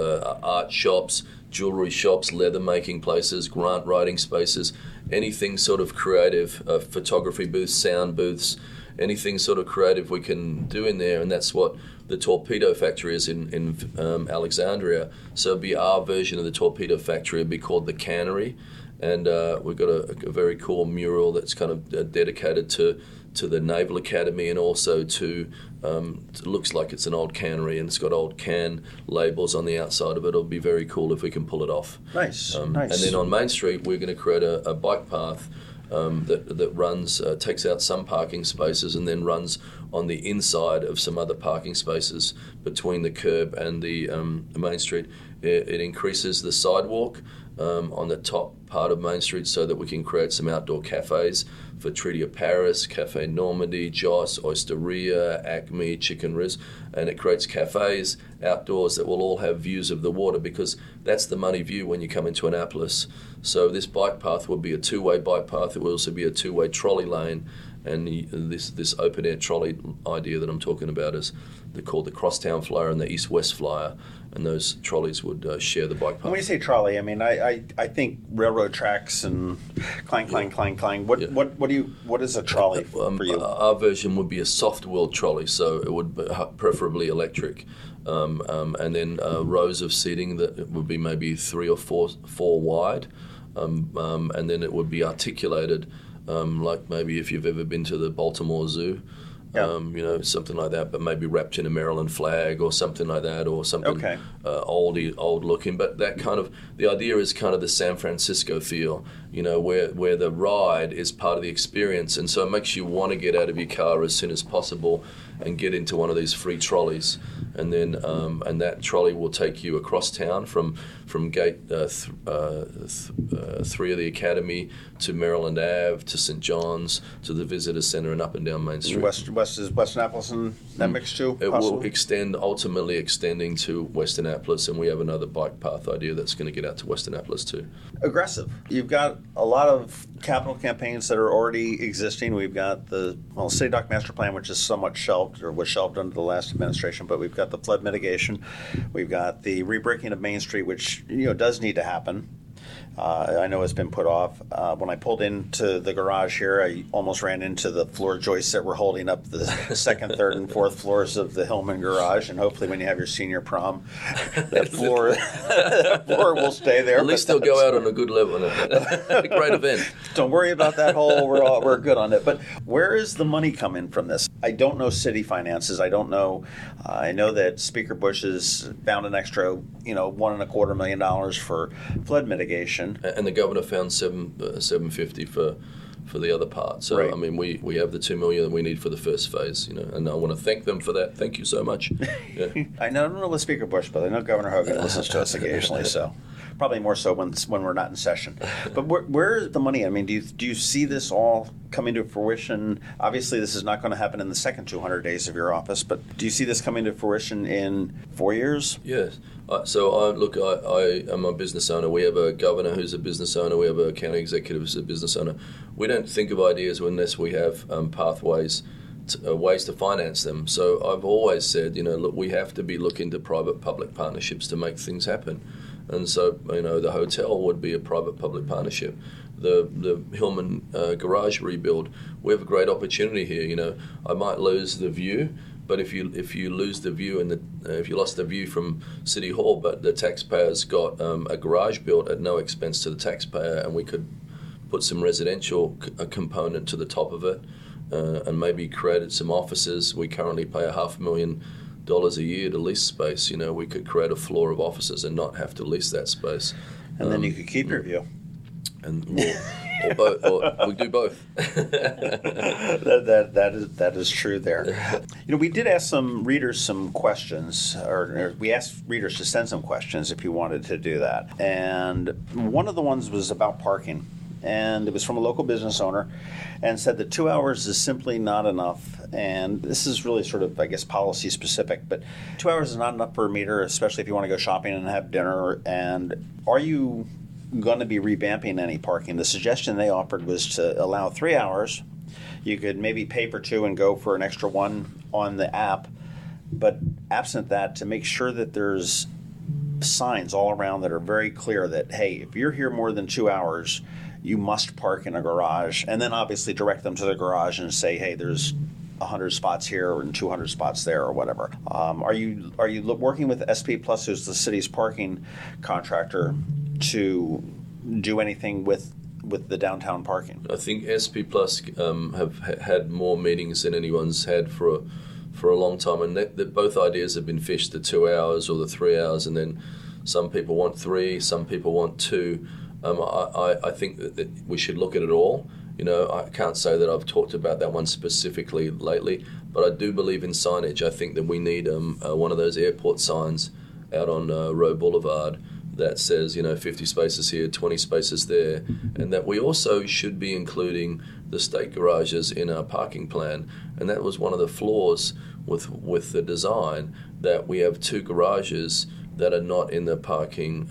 art shops, jewelry shops, leather making places, grant writing spaces, anything sort of creative, photography booths, sound booths, anything sort of creative we can do in there. And that's what the torpedo factory is in Alexandria. So it'd be our version of the torpedo factory. It'd be called the cannery. And we've got a very cool mural that's kind of dedicated to the Naval Academy, and also to it looks like it's an old cannery, and it's got old can labels on the outside of it. It'll be very cool if we can pull it off. Nice. And then on Main Street, we're going to create a bike path that runs, takes out some parking spaces and then runs on the inside of some other parking spaces between the curb and the Main Street. It increases the sidewalk on the top part of Main Street so that we can create some outdoor cafes for Treaty of Paris, Cafe Normandy, Joss, Oysteria, Acme, Chicken Riz, and it creates cafes outdoors that will all have views of the water, because that's the money view when you come into Annapolis. So this bike path will be a 2-way bike path. It will also be a 2-way trolley lane, and this open air trolley idea that I'm talking about is called the Crosstown Flyer and the East West Flyer, and those trolleys would share the bike path. When you say trolley, I mean I think railroad tracks and clang. What is a trolley for you? Our version would be a soft wheel trolley, so it would be preferably electric, and then rows of seating that would be maybe 3 or 4 wide, and then it would be articulated, like maybe if you've ever been to the Baltimore Zoo. Yeah. Something like that, but maybe wrapped in a Maryland flag or something like that, or something old looking. But that kind of, the idea is kind of the San Francisco feel, where the ride is part of the experience, and so it makes you want to get out of your car as soon as possible and get into one of these free trolleys, and then and that trolley will take you across town from gate 3 of the Academy to Maryland Ave to St. John's to the Visitor Center and up and down Main Street. West Annapolis and that mix too? It will ultimately extending to West Annapolis, and we have another bike path idea that's going to get out to West Annapolis too. Aggressive. You've got a lot of capital campaigns that are already existing. We've got the City Dock Master Plan, which is somewhat shelved, or was shelved under the last administration, but we've got the flood mitigation. We've got the rebreaking of Main Street, which does need to happen. I know it's been put off. When I pulled into the garage here, I almost ran into the floor joists that were holding up the second, third, and fourth floors of the Hillman garage. And hopefully when you have your senior prom, the floor will stay there. At least they'll go out on a good level. A great event. Don't worry about that hole. We're good on it. But where is the money coming from this? I don't know city finances. I don't know. I know that Speaker Bush has found an extra, $1.25 million for flood mitigation. And the governor found $750 for for the other part. So Right. I mean, we have the $2 million that we need for the first phase, and I want to thank them for that. Thank you so much. Yeah. I don't know with Speaker Bush, but I know Governor Hogan listens to us occasionally, so probably more so when we're not in session. But where is the money? I mean, do you see this all coming to fruition? Obviously, this is not going to happen in the second 200 days of your office, but do you see this coming to fruition in 4 years? Yes. I am a business owner. We have a governor who's a business owner. We have a county executive who's a business owner. We don't think of ideas unless we have pathways, ways to finance them. So I've always said, look, we have to be looking to private-public partnerships to make things happen. And so, the hotel would be a private-public partnership. The Hillman garage rebuild, we have a great opportunity here. I might lose the view, but if you lose the view and if you lost the view from City Hall, but the taxpayers got a garage built at no expense to the taxpayer, and we could put some residential component to the top of it, and maybe created some offices. We currently pay $500,000 a year to lease space. We could create a floor of offices and not have to lease that space. And then you could keep your view. And we do both. That is true there. We did ask some readers some questions, or we asked readers to send some questions if you wanted to do that. And one of the ones was about parking. And it was from a local business owner, and said that 2 hours is simply not enough. And this is really sort of, I guess, policy specific, but 2 hours is not enough per meter, especially if you want to go shopping and have dinner. And are you going to be revamping any parking? The suggestion they offered was to allow 3 hours. You could maybe pay for 2 and go for an extra 1 on the app, but absent that, to make sure that there's signs all around that are very clear that, hey, if you're here more than 2 hours, you must park in a garage, and then obviously direct them to the garage and say, hey, there's 100 spots here and 200 spots there or whatever. Are you working with SP Plus, who's the city's parking contractor, to do anything with the downtown parking? I think SP Plus have had more meetings than anyone's had for a long time, and that both ideas have been fished, the 2 hours or the 3 hours, and then some people want 3, some people want 2. I think that we should look at it all. I can't say that I've talked about that one specifically lately, but I do believe in signage. I think that we need one of those airport signs out on Roe Boulevard that says, 50 spaces here, 20 spaces there, and that we also should be including the state garages in our parking plan. And that was one of the flaws with the design, that we have 2 garages that are not in the parking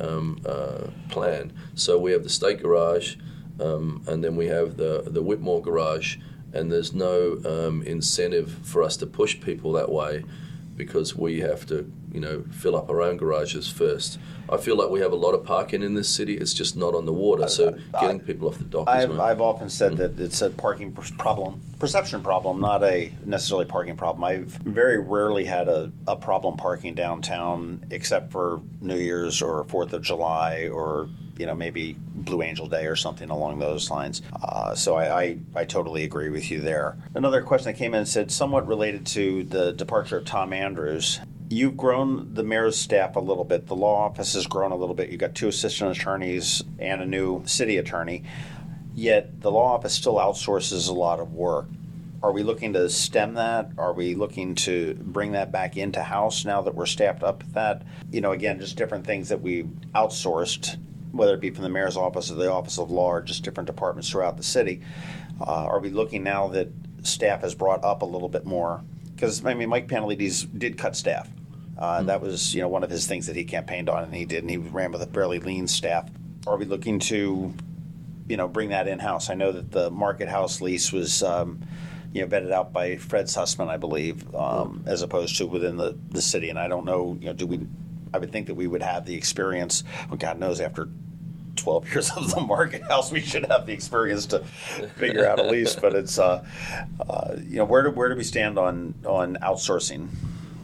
plan. So we have the state garage, and then we have the Whitmore garage, and there's no incentive for us to push people that way, because we have to, fill up our own garages first. I feel like we have a lot of parking in this city. It's just not on the water, so getting people off the dock is one. I've often said that it's a parking perception problem, not a necessarily parking problem. I've very rarely had a problem parking downtown, except for New Year's or 4th of July or maybe Blue Angel Day or something along those lines. So I totally agree with you there. Another question that came in said, somewhat related to the departure of Tom Andrews. You've grown the mayor's staff a little bit. The law office has grown a little bit. You've got 2 assistant attorneys and a new city attorney. Yet the law office still outsources a lot of work. Are we looking to stem that? Are we looking to bring that back into house now that we're staffed up with that? Again, just different things that we outsourced, whether it be from the mayor's office or the office of law or just different departments throughout the city. Are we looking now that staff has brought up a little bit more? Because, Mike Panelides did cut staff. That was, one of his things that he campaigned on, and he ran with a fairly lean staff. Are we looking to, bring that in-house? I know that the Market House lease was, vetted out by Fred Sussman, I believe, as opposed to within the city. And I don't know, I would think that we would have the experience, well, God knows, after 12 years of the Market House, we should have the experience to figure out a lease. But it's, where do we stand on outsourcing?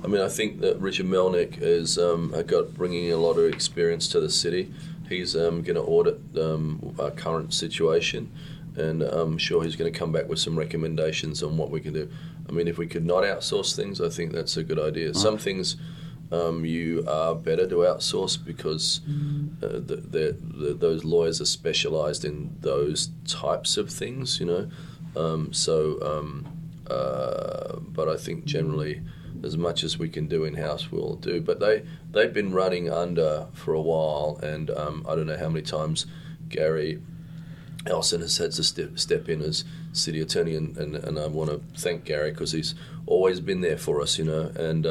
I think that Richard Melnick is got bringing a lot of experience to the city. He's going to audit our current situation, and I'm sure he's going to come back with some recommendations on what we can do. If we could not outsource things, I think that's a good idea. Some things you are better to outsource because those lawyers are specialised in those types of things, but I think generally, as much as we can do in-house, we'll do. But they've been running under for a while, and I don't know how many times Gary Elson has had to step in as city attorney, and I want to thank Gary because he's always been there for us, and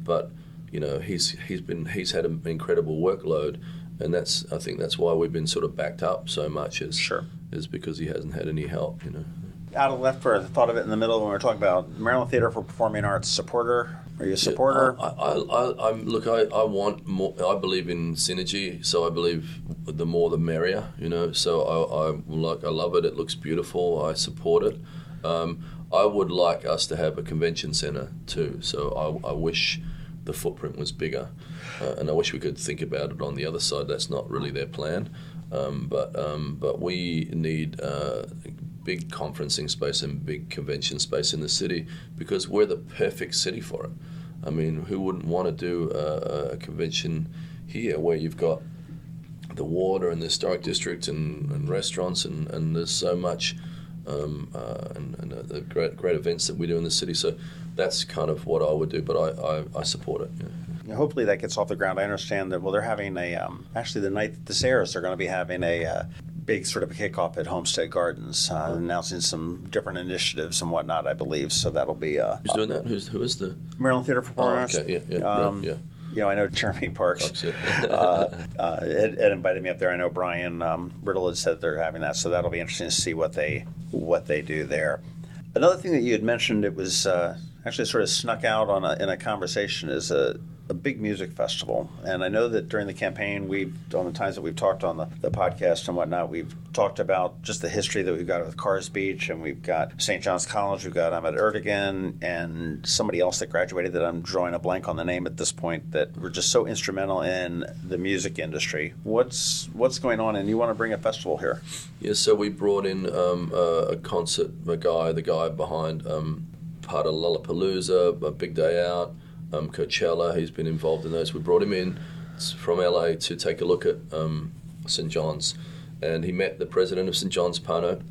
but he's had an incredible workload, and I think that's why we've been sort of backed up so much is because he hasn't had any help, Out of left for the thought of it in the middle when we were talking about Maryland Theater for Performing Arts supporter. Are you a supporter? I want more. I believe in synergy, so I believe the more the merrier. So I love it. It looks beautiful. I support it. I would like us to have a convention center too. So I wish the footprint was bigger, and I wish we could think about it on the other side. That's not really their plan, but we need big conferencing space and big convention space in the city because we're the perfect city for it. I mean, who wouldn't want to do a convention here where you've got the water and the historic district and restaurants and there's so much and the great events that we do in the city. So that's kind of what I would do, but I support it. Yeah. Hopefully that gets off the ground. I understand that, they're having actually the night that this airs, they're going to be having a big sort of a kickoff at Homestead Gardens, announcing some different initiatives and whatnot, I believe. So that'll be... Who's doing that? Who is the... Maryland Theater for Performing Arts. Okay, yeah. I know Jeremy Parks had invited me up there. I know Brian Riddle had said they're having that, so that'll be interesting to see what they do there. Another thing that you had mentioned, it was actually sort of snuck out in a conversation, is a big music festival. And I know that during the campaign, on the times that we've talked on the podcast and whatnot, we've talked about just the history that we've got with Cars Beach, and we've got St. John's College, we've got Ahmed Erdogan, and somebody else that graduated that I'm drawing a blank on the name at this point, that were just so instrumental in the music industry. What's going on? And you want to bring a festival here? Yeah, so we brought in a concert, the guy behind part of Lollapalooza, A Big Day Out, Coachella. He's been involved in those. We brought him in from LA to take a look at St. John's, and he met the president of St. John's, Pano.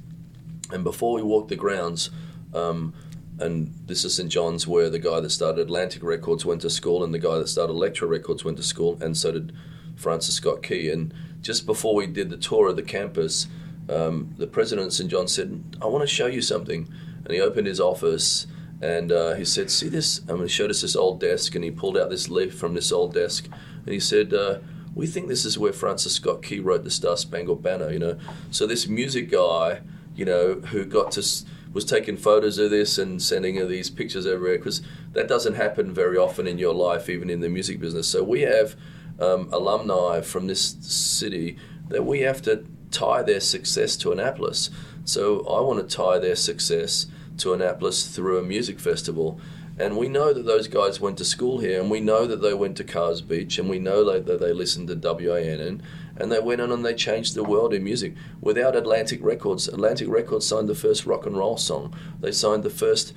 And before we walked the grounds, and this is St. John's where the guy that started Atlantic Records went to school, and the guy that started Elektra Records went to school, and so did Francis Scott Key. And just before we did the tour of the campus, the president of St. John's said, "I want to show you something." And he opened his office, and he said, "See this?" And he showed us this old desk, and he pulled out this leaf from this old desk, and he said, "We think this is where Francis Scott Key wrote the Star Spangled Banner." So this music guy, who was taking photos of this and sending these pictures everywhere, because that doesn't happen very often in your life, even in the music business. So we have alumni from this city that we have to tie their success to Annapolis. So I want to tie their success to Annapolis through a music festival. And we know that those guys went to school here, and we know that they went to Cars Beach, and we know that they listened to WANN, and they went on and they changed the world in music. Without Atlantic Records signed the first rock and roll song. They signed the first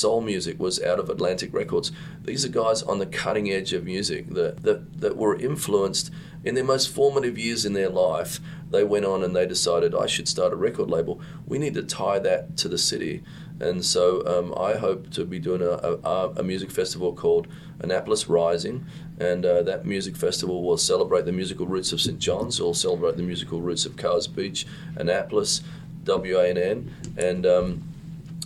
soul music was out of Atlantic Records. These are guys on the cutting edge of music that were influenced in their most formative years in their life. They went on and they decided, I should start a record label. We need to tie that to the city. And so I hope to be doing a music festival called Annapolis Rising, and that music festival will celebrate the musical roots of St. John's, it will celebrate the musical roots of Cars Beach, Annapolis, WANN, and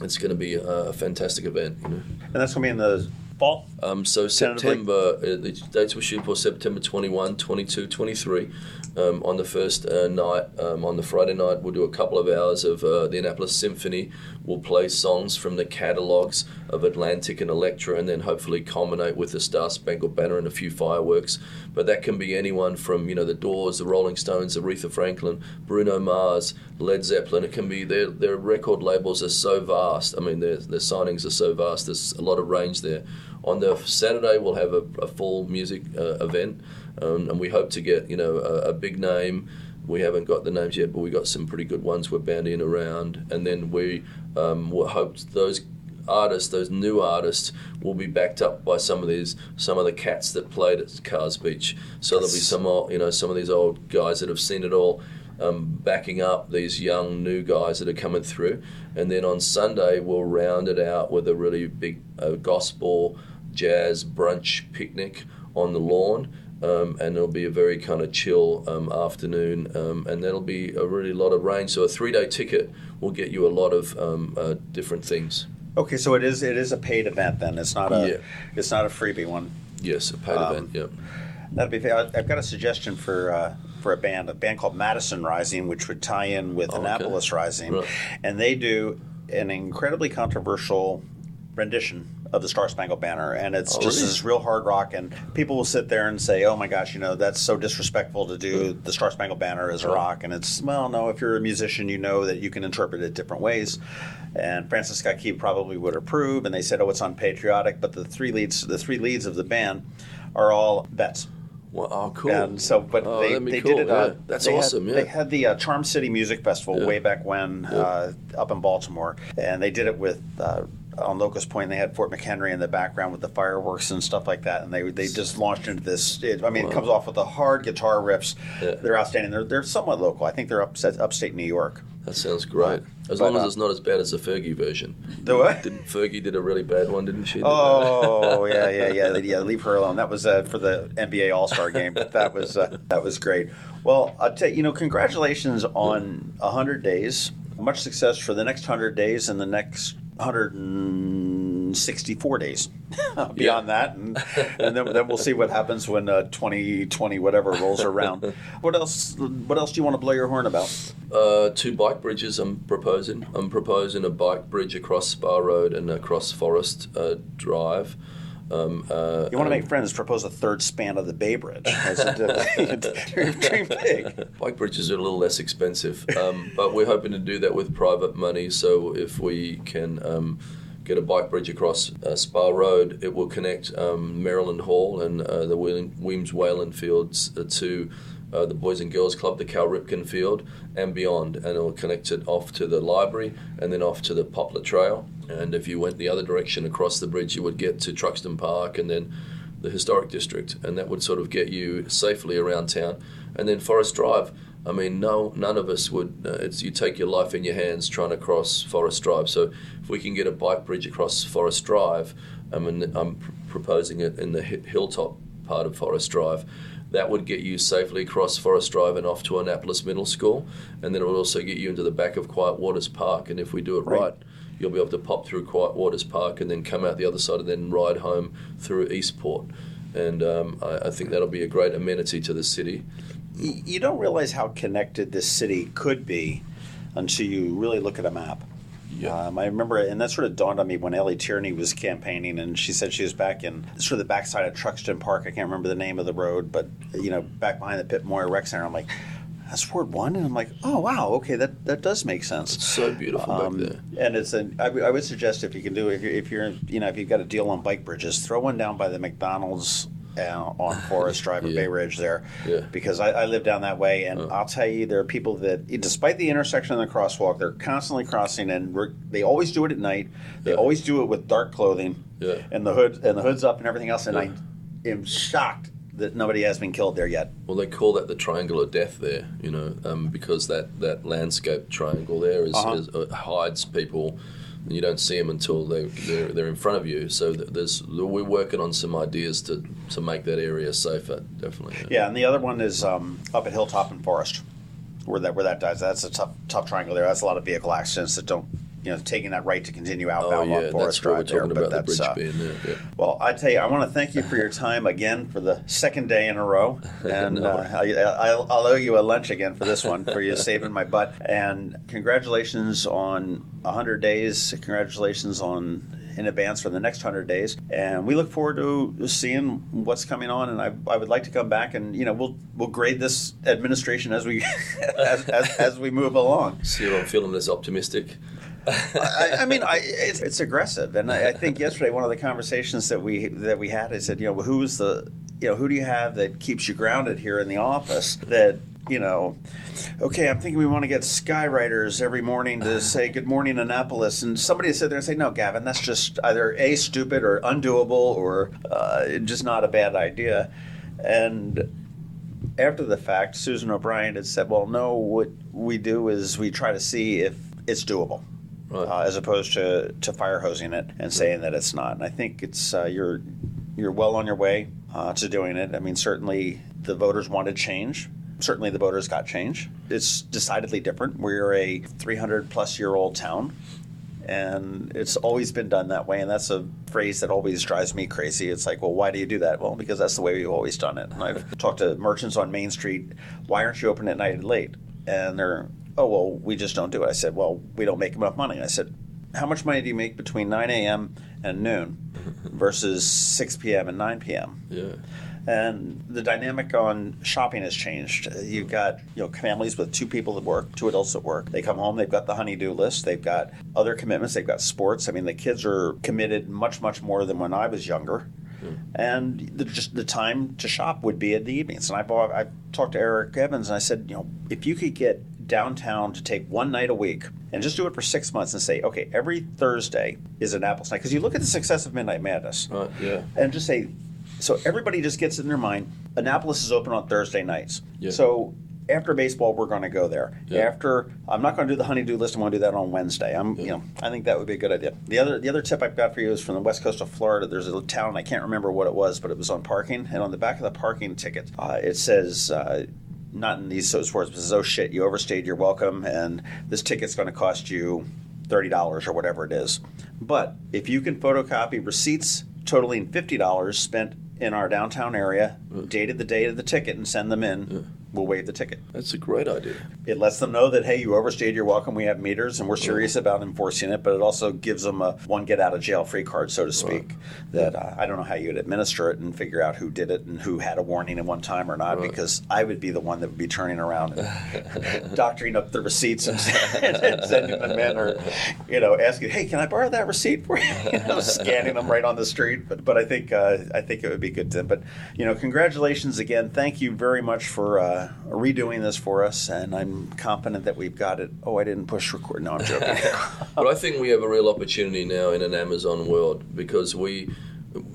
it's going to be a fantastic event. And that's going to be in the fall? So September, the dates were shooting for September 21, 22, 23. On the first night, on the Friday night, we'll do a couple of hours of the Annapolis Symphony. We'll play songs from the catalogues of Atlantic and Elektra, and then hopefully culminate with the Star Spangled Banner and a few fireworks. But that can be anyone from, the Doors, the Rolling Stones, Aretha Franklin, Bruno Mars, Led Zeppelin. It can be, their record labels are so vast. I mean, their signings are so vast. There's a lot of range there. On the Saturday, we'll have a full music event, and we hope to get, a big name. We haven't got the names yet, but we got some pretty good ones we're banding around. And then we will hope those artists, those new artists, will be backed up by some of the cats that played at Cars Beach. So there'll be some of these old guys that have seen it all, backing up these young new guys that are coming through. And then on Sunday we'll round it out with a really big gospel jazz brunch picnic on the lawn. And it'll be a very kind of chill afternoon, and that'll be a really lot of range. So a 3-day ticket will get you a lot of different things. Okay, so it is a paid event then. It's not a freebie one. Yes, a paid event. Yep. That'd be. I've got a suggestion for a band called Madison Rising, which would tie in with Annapolis Rising, right. And they do an incredibly controversial rendition of the Star Spangled Banner, and it's just really? this real hard rock, and people will sit there and say, oh my gosh, that's so disrespectful to do the Star Spangled Banner as a rock. And it's, well, no, if you're a musician, you know that you can interpret it different ways. And Francis Scott Key probably would approve, and they said, oh, it's unpatriotic, but the three leads of the band are all vets. Well, oh, cool. And so, but they cool. did it. Yeah. That's awesome. They had the Charm City Music Festival way back when up in Baltimore, and they did it with on Locust Point. They had Fort McHenry in the background with the fireworks and stuff like that, and they just launched into this. It comes off with the hard guitar riffs. Yeah. They're outstanding. They're somewhat local. I think they're upstate New York. That sounds great. As long as it's not as bad as the Fergie version. The what? Fergie did a really bad one, didn't she? Oh, yeah. Leave her alone. That was for the NBA All-Star game. That was great. Well, I'll tell you, congratulations on 100 days. Much success for the next 100 days and the next 164 days beyond that, and then we'll see what happens when 2020 whatever rolls around. What else do you want to blow your horn about? 2 bike bridges I'm proposing. I'm proposing a bike bridge across Spa Road and across Forest Drive. You want to make friends, propose a third span of the Bay Bridge. Dream big. Bike bridges are a little less expensive, but we're hoping to do that with private money. So if we can get a bike bridge across Spa Road, it will connect Maryland Hall and the Weems Wayland Fields to the Boys and Girls Club, the Cal Ripken Field, and beyond. And it will connect it off to the library and then off to the Poplar Trail. And if you went the other direction across the bridge, you would get to Truxton Park and then the Historic District. And that would sort of get you safely around town. And then Forest Drive, none of us would, you take your life in your hands trying to cross Forest Drive. So if we can get a bike bridge across Forest Drive, I'm proposing it in the hilltop part of Forest Drive, that would get you safely across Forest Drive and off to Annapolis Middle School. And then it would also get you into the back of Quiet Waters Park. And if we do it right, you'll be able to pop through Quiet Waters Park and then come out the other side and then ride home through Eastport. And I think that'll be a great amenity to the city. You don't realize how connected this city could be until you really look at a map. Yeah. I remember, and that sort of dawned on me when Ellie Tierney was campaigning, and she said she was back in sort of the backside of Truxton Park. I can't remember the name of the road, but back behind the Pitt Moyer Rec Center. I'm like, that's Ward 1? And I'm like, oh, wow, okay, that does make sense. It's so beautiful back there. And I would suggest if you can do it, if you've got a deal on bike bridges, throw one down by the McDonald's on Forest Drive or Bay Ridge there, because I live down that way, and I'll tell you, there are people that, despite the intersection and the crosswalk, they're constantly crossing, and they always do it at night. They always do it with dark clothing, and the hood's up and everything else, and I am shocked that nobody has been killed there yet. Well, they call that the Triangle of Death there, because that landscape triangle there hides people. And you don't see them until they're in front of you. So we're working on some ideas to make that area safer, definitely. Yeah, and the other one is up at Hilltop and Forest, where that dies. That's a tough triangle there. That's a lot of vehicle accidents that don't, taking that right to continue outbound on Forest Drive there. But that's the bridge being there. Yeah. Well, I tell you, I want to thank you for your time again for the second day in a row, and I'll owe you a lunch again for this one, for you saving my butt. And congratulations on 100 days. Congratulations in advance for the next 100 days, and we look forward to seeing what's coming on. And I would like to come back, and we'll grade this administration as we as we move along. See if I'm feeling this optimistic. It's aggressive, and I think yesterday one of the conversations that we had, I said, who do you have that keeps you grounded here in the office, that okay, I'm thinking we want to get skywriters every morning to say good morning Annapolis, and somebody would sit there and say, no, Gavin, that's just either A, stupid or undoable or just not a bad idea. And after the fact, Susan O'Brien had said, well, no, what we do is we try to see if it's doable. Right. As opposed to fire hosing it and saying that it's not. And I think it's you're well on your way to doing it. I mean, certainly the voters wanted change. Certainly the voters got change. It's decidedly different. We're a 300-plus-year-old town, and it's always been done that way. And that's a phrase that always drives me crazy. It's like, well, why do you do that? Well, because that's the way we've always done it. And I've talked to merchants on Main Street. Why aren't you open at night and late? And they're, oh, well, we just don't do it. I said, well, we don't make enough money. I said, how much money do you make between 9 a.m. and noon versus 6 p.m. and 9 p.m.? Yeah. And the dynamic on shopping has changed. You've got families with two people at work, two adults at work. They come home, they've got the honey-do list, they've got other commitments, they've got sports. I mean, the kids are committed much, much more than when I was younger. And the time to shop would be in the evenings. And I talked to Eric Evans and I said, if you could get downtown to take one night a week and just do it for 6 months and say, okay, every Thursday is Annapolis night. Because you look at the success of Midnight Madness. And just say, so everybody just gets in their mind, Annapolis is open on Thursday nights. Yeah. So after baseball, we're going to go there. Yeah. I'm not going to do the honey-do list. I'm going to do that on Wednesday. I think that would be a good idea. The other tip I've got for you is from the west coast of Florida. There's a town, I can't remember what it was, but it was on parking. And on the back of the parking ticket, it says, not in these words, but it says, oh shit, you overstayed your welcome, and this ticket's going to cost you $30 or whatever it is. But if you can photocopy receipts totaling $50 spent in our downtown area, dated the date of the ticket, and send them in, we'll waive the ticket. That's a great idea. It lets them know that, hey, you overstayed your welcome. We have meters, and we're serious about enforcing it, but it also gives them a one get-out-of-jail-free card, so to speak, that I don't know how you'd administer it and figure out who did it and who had a warning at one time or not, because I would be the one that would be turning around and doctoring up the receipts and sending them in, or asking, hey, can I borrow that receipt for you? Scanning them right on the street. But I think it would be good to. But congratulations again. Thank you very much for redoing this for us, and I'm confident that we've got it. Oh, I didn't push record. No, I'm joking. But I think we have a real opportunity now in an Amazon world, because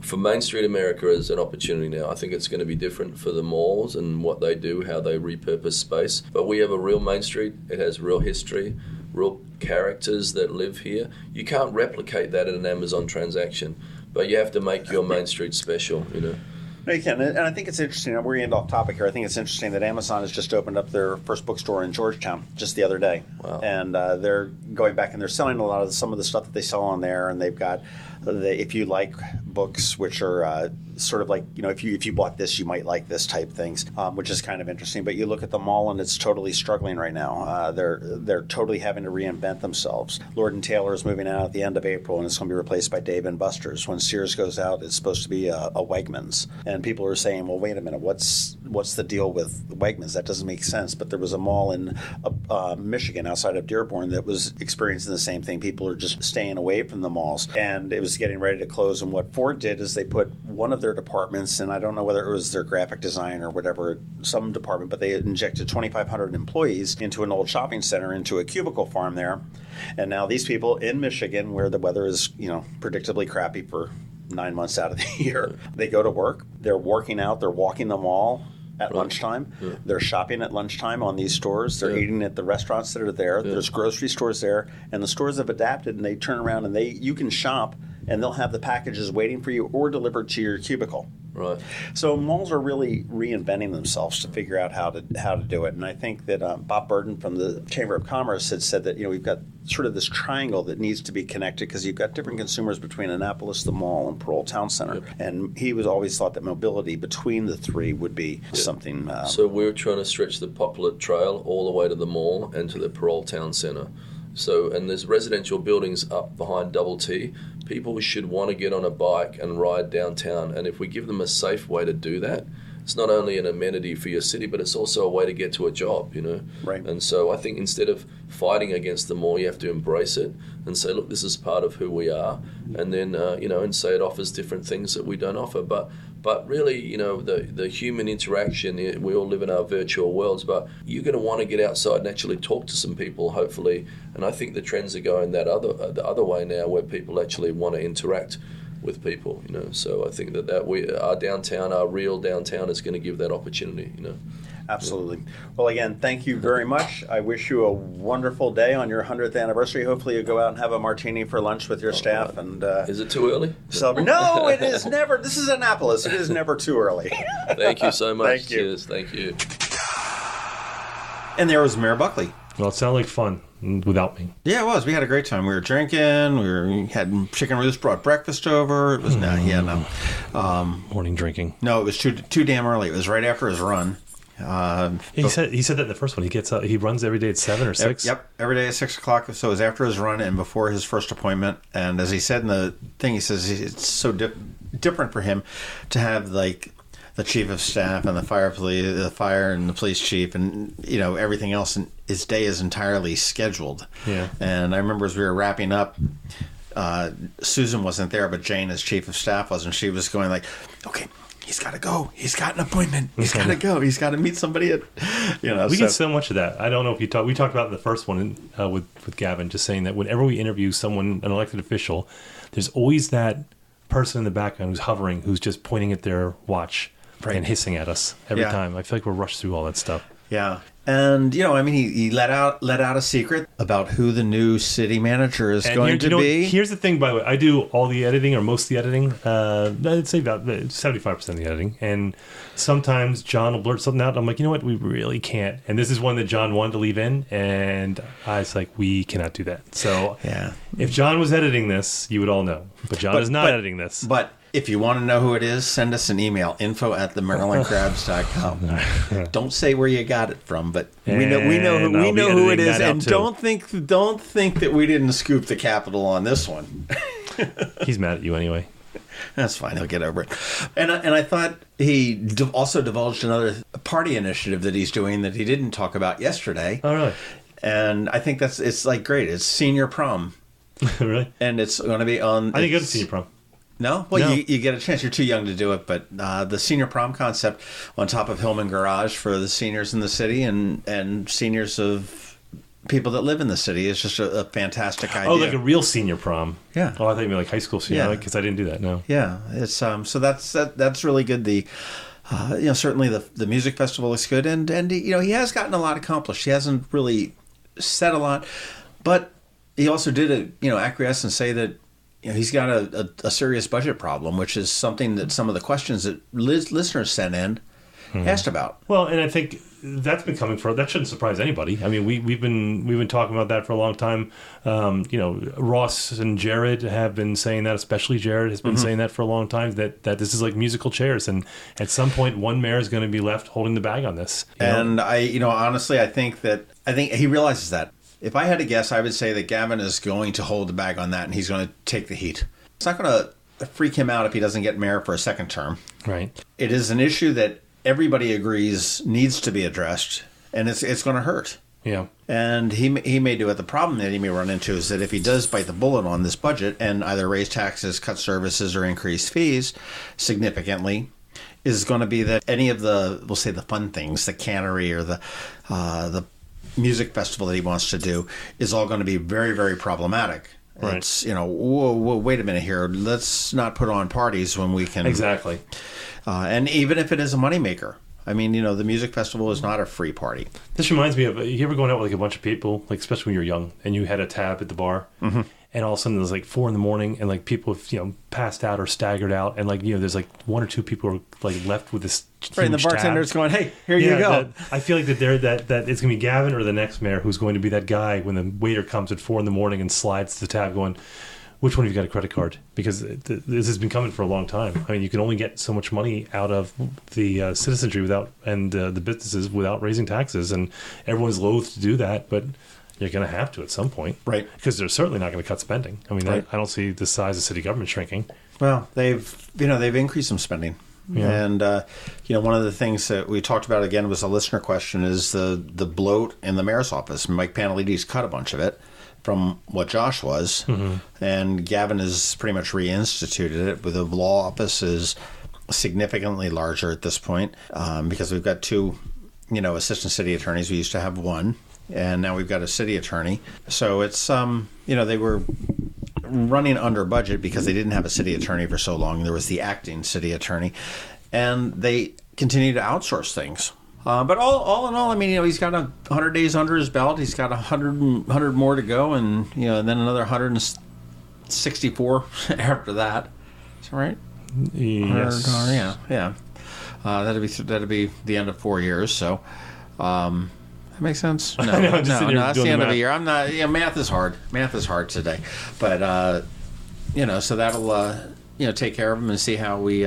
for Main Street America as an opportunity now, I think it's going to be different for the malls and what they do, how they repurpose space. But we have a real Main Street. It has real history, real characters that live here. You can't replicate that in an Amazon transaction, but you have to make your Main Street special, No, you can. And I think it's interesting. We're getting off topic here. I think it's interesting that Amazon has just opened up their first bookstore in Georgetown just the other day. Wow. And they're going back and they're selling some of the stuff that they sell on there. And they've got If You Like books, which are sort of like, if you bought this, you might like this type things, which is kind of interesting. But you look at the mall and it's totally struggling right now. They're totally having to reinvent themselves. Lord & Taylor is moving out at the end of April, and it's going to be replaced by Dave & Buster's. When Sears goes out, it's supposed to be a Wegmans. And people are saying, well, wait a minute, what's the deal with Wegmans? That doesn't make sense. But there was a mall in Michigan outside of Dearborn that was experiencing the same thing. People are just staying away from the malls. And it was getting ready to close. And what Ford did is they put one of their departments, and I don't know whether it was their graphic design or whatever, some department, but they injected 2,500 employees into an old shopping center, into a cubicle farm there. And now these people in Michigan, where the weather is, predictably crappy for 9 months out of the year, they go to work, they're working out, they're walking the mall at lunchtime, they're shopping at lunchtime on these stores, they're eating at the restaurants that are there, there's grocery stores there, and the stores have adapted, and they turn around and you can shop, and they'll have the packages waiting for you or delivered to your cubicle. Right. So malls are really reinventing themselves to figure out how to do it. And I think that Bob Burden from the Chamber of Commerce had said that we've got sort of this triangle that needs to be connected, because you've got different consumers between Annapolis, the mall, and Parole Town Center. Yep. And he was always thought that mobility between the three would be something. So we're trying to stretch the Poplar Trail all the way to the mall and to the Parole Town Center. So, and there's residential buildings up behind Double T. People should want to get on a bike and ride downtown. And if we give them a safe way to do that, it's not only an amenity for your city, but it's also a way to get to a job, Right. And so I think instead of fighting against the mall, you have to embrace it and say, look, this is part of who we are, and then and say it offers different things that we don't offer, but really, the human interaction, we all live in our virtual worlds, but you're going to want to get outside and actually talk to some people, hopefully. And I think the trends are going the other way now, where people actually want to interact with people, So I think that our downtown, our real downtown, is going to give that opportunity, Absolutely. Well, again, thank you very much. I wish you a wonderful day on your 100th anniversary. Hopefully you'll go out and have a martini for lunch with your staff. And is it too early? Celebrate. No, it is never. This is Annapolis. It is never too early. Thank you so much. Thank you. Cheers. Thank you. And there was Mayor Buckley. Well, it sounded like fun without me. Yeah, it was. We had a great time. We were drinking. We had Chicken Roost brought breakfast over. It was no. Morning drinking. No, it was too damn early. It was right after his run. He said that in the first one. He gets up. He runs every day at 7 or 6. Yep, every day at 6 o'clock. So it was after his run and before his first appointment. And as he said in the thing, he says it's so different for him to have like the chief of staff and the fire and the police chief and everything else. And his day is entirely scheduled. Yeah. And I remember as we were wrapping up, Susan wasn't there, but Jane, as chief of staff, was, and she was going like, "Okay, he's got to go. He's got an appointment. He's got to go. He's got to meet somebody at, We get so much of that. I don't know if we talked about it in the first one with Gavin, just saying that whenever we interview someone, an elected official, there's always that person in the background who's hovering, who's just pointing at their watch and hissing at us every time. I feel like we're rushed through all that stuff. Yeah. And, he let out a secret about who the new city manager is going to be. Here's the thing, by the way. I do all the editing, or most of the editing. I'd say about 75% of the editing. And sometimes John will blurt something out. And I'm like, you know what? We really can't. And this is one that John wanted to leave in. And I was like, we cannot do that. So if John was editing this, you would all know. But John is not editing this. But if you want to know who it is, send us an email, info@themarylandcrabs.com. Don't say where you got it from, but we know who it is, and don't think that we didn't scoop the Capitol on this one. He's mad at you anyway. That's fine. He'll get over it. And I thought he also divulged another party initiative that he's doing that he didn't talk about yesterday. Oh, really? And I think it's like great. It's senior prom. Really? And it's going to be on. I didn't go to senior prom. No? Well, no. You get a chance. You're too young to do it, but the senior prom concept on top of Hillman Garage for the seniors in the city and seniors of people that live in the city is just a fantastic idea. Oh, like a real senior prom. Yeah. Oh, I thought you meant like high school senior, because I didn't do that, no. Yeah, it's so that's really good. The certainly the music festival looks good, and he has gotten a lot accomplished. He hasn't really said a lot, but he also did acquiesce and say that he's got a serious budget problem, which is something that some of the questions that listeners sent in asked about. Well, and I think that's been coming that shouldn't surprise anybody. I mean, we've been talking about that for a long time. Ross and Jared have been saying that, especially Jared has been saying that for a long time, that this is like musical chairs, and at some point one mayor is going to be left holding the bag on this. And honestly, I think he realizes that. If I had to guess, I would say that Gavin is going to hold the bag on that, and he's going to take the heat. It's not going to freak him out if he doesn't get mayor for a second term. Right. It is an issue that everybody agrees needs to be addressed, and it's going to hurt. Yeah. And he may do it. The problem that he may run into is that if he does bite the bullet on this budget and either raise taxes, cut services, or increase fees significantly, is going to be that any of we'll say the fun things, the cannery or the music festival that he wants to do is all going to be very, very problematic. Right. It's, whoa, wait a minute here. Let's not put on parties when we can. Exactly. And even if it is a moneymaker. I mean, the music festival is not a free party. This reminds me of, you ever going out with like a bunch of people, like especially when you're young, and you had a tab at the bar, and all of a sudden there's like 4 a.m, and like people have, passed out or staggered out, and like, there's like 1 or 2 people are like left with this right, and the bartender's going, hey, here you go. I feel like that it's going to be Gavin or the next mayor who's going to be that guy when the waiter comes at 4 a.m. and slides the tab going, which one of you got a credit card? Because this has been coming for a long time. I mean, you can only get so much money out of the citizenry the businesses without raising taxes, and everyone's loath to do that, but you're going to have to at some point. Right. Because they're certainly not going to cut spending. I mean, right. I don't see the size of city government shrinking. Well, they've increased some spending. And one of the things that we talked about again was a listener question is the bloat in the mayor's office. Mike Panellides cut a bunch of it from what Josh was, and Gavin has pretty much reinstituted it. But the law office is significantly larger at this point because we've got 2, assistant city attorneys. We used to have 1, and now we've got a city attorney. So it's they were running under budget because they didn't have a city attorney for so long. There was the acting city attorney, and they continue to outsource things. But all in all, he's got 100 days under his belt. He's got 100 more to go, and then another 164 after that. Is that right? Yes. Yeah. That'd be the end of 4 years. So. That makes sense. No, that's the end of the year. I'm not. Math is hard. Math is hard today, but so that'll take care of him and see how he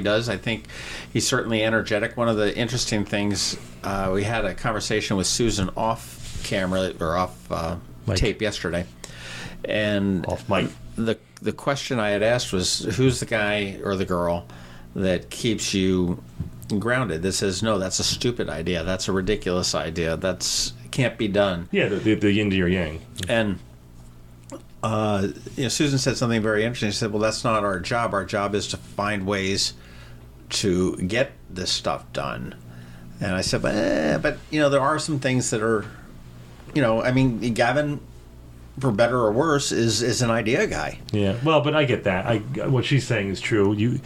does. I think he's certainly energetic. One of the interesting things we had a conversation with Susan off camera or off tape yesterday, and off mic. The question I had asked was, who's the guy or the girl that keeps you grounded, that says, no, that's a stupid idea, that's a ridiculous idea, that's can't be done. Yeah, the yin to your yang. And Susan said something very interesting. She said, well, that's not our job. Our job is to find ways to get this stuff done. And I said, but there are some things that are, Gavin, for better or worse, is an idea guy. Yeah, well, but I get that. What she's saying is true.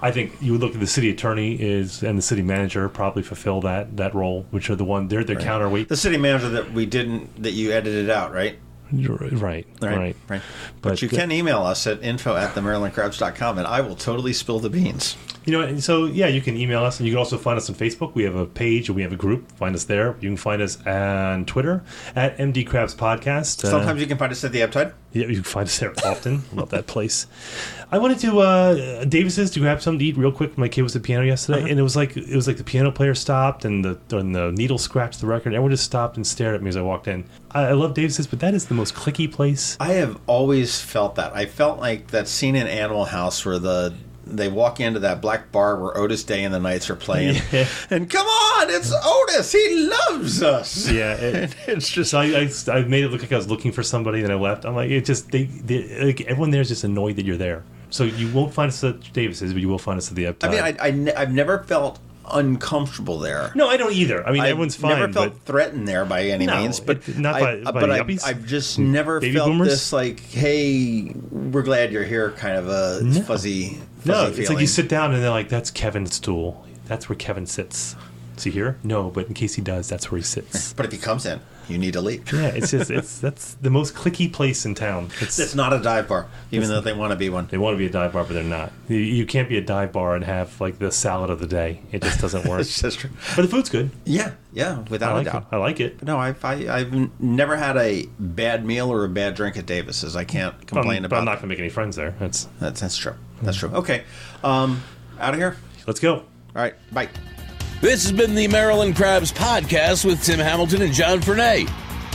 I think you would look at the city attorney and the city manager probably fulfill that role, which are the one they're the counterweight. The city manager that you edited out, right? Right. But you can email us at info@themarylandcrabs.com, and I will totally spill the beans. So you can email us, and you can also find us on Facebook. We have a page, and we have a group. Find us there. You can find us on Twitter at MD Crabs Podcast. Sometimes you can find us at the Uptide. Yeah, you can find us there often. Love that place. I went into Davis's to grab something to eat real quick. My kid was at the piano yesterday, and it was like the piano player stopped and the needle scratched the record. Everyone just stopped and stared at me as I walked in. I love Davis's, but that is the most clicky place. I have always felt that. I felt like that scene in Animal House where they walk into that black bar where Otis Day and the Knights are playing. Yeah. And come on, it's Otis. He loves us. Yeah. It's just, I made it look like I was looking for somebody, and I left. I'm like, it just, everyone there is just annoyed that you're there. So you won't find us at Davis's, but you will find us at the Uptide. I've never felt uncomfortable there. No, I don't either. Everyone's fine. I've never felt threatened there by any means, but I've just never felt boomers? This like, hey, we're glad you're here, kind of a fuzzy it's feeling. like you sit down and they're like, that's Kevin's stool. That's where Kevin sits. Is he here? No, but in case he does, that's where he sits. But if he comes in, you need to leave. Yeah, that's the most clicky place in town. It's not a dive bar, even though they want to be one. They want to be a dive bar, but they're not. You can't be a dive bar and have like the salad of the day. It just doesn't work. That's true. But the food's good. Yeah, without a doubt. I like it. But no, I've never had a bad meal or a bad drink at Davis's. I can't complain about. But I'm not going to make any friends there. That's true. That's true. Okay, out of here. Let's go. All right, bye. This has been the Maryland Crabs Podcast with Tim Hamilton and John Fernay.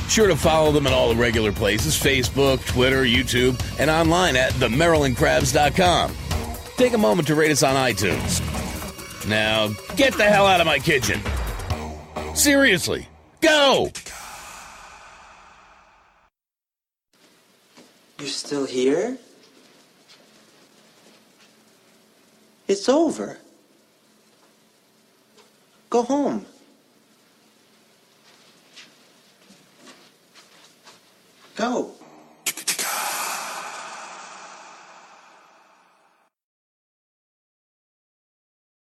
Sure to follow them in all the regular places, Facebook, Twitter, YouTube, and online at themarylandcrabs.com. Take a moment to rate us on iTunes. Now, get the hell out of my kitchen. Seriously, go! You're still here? It's over. Go home.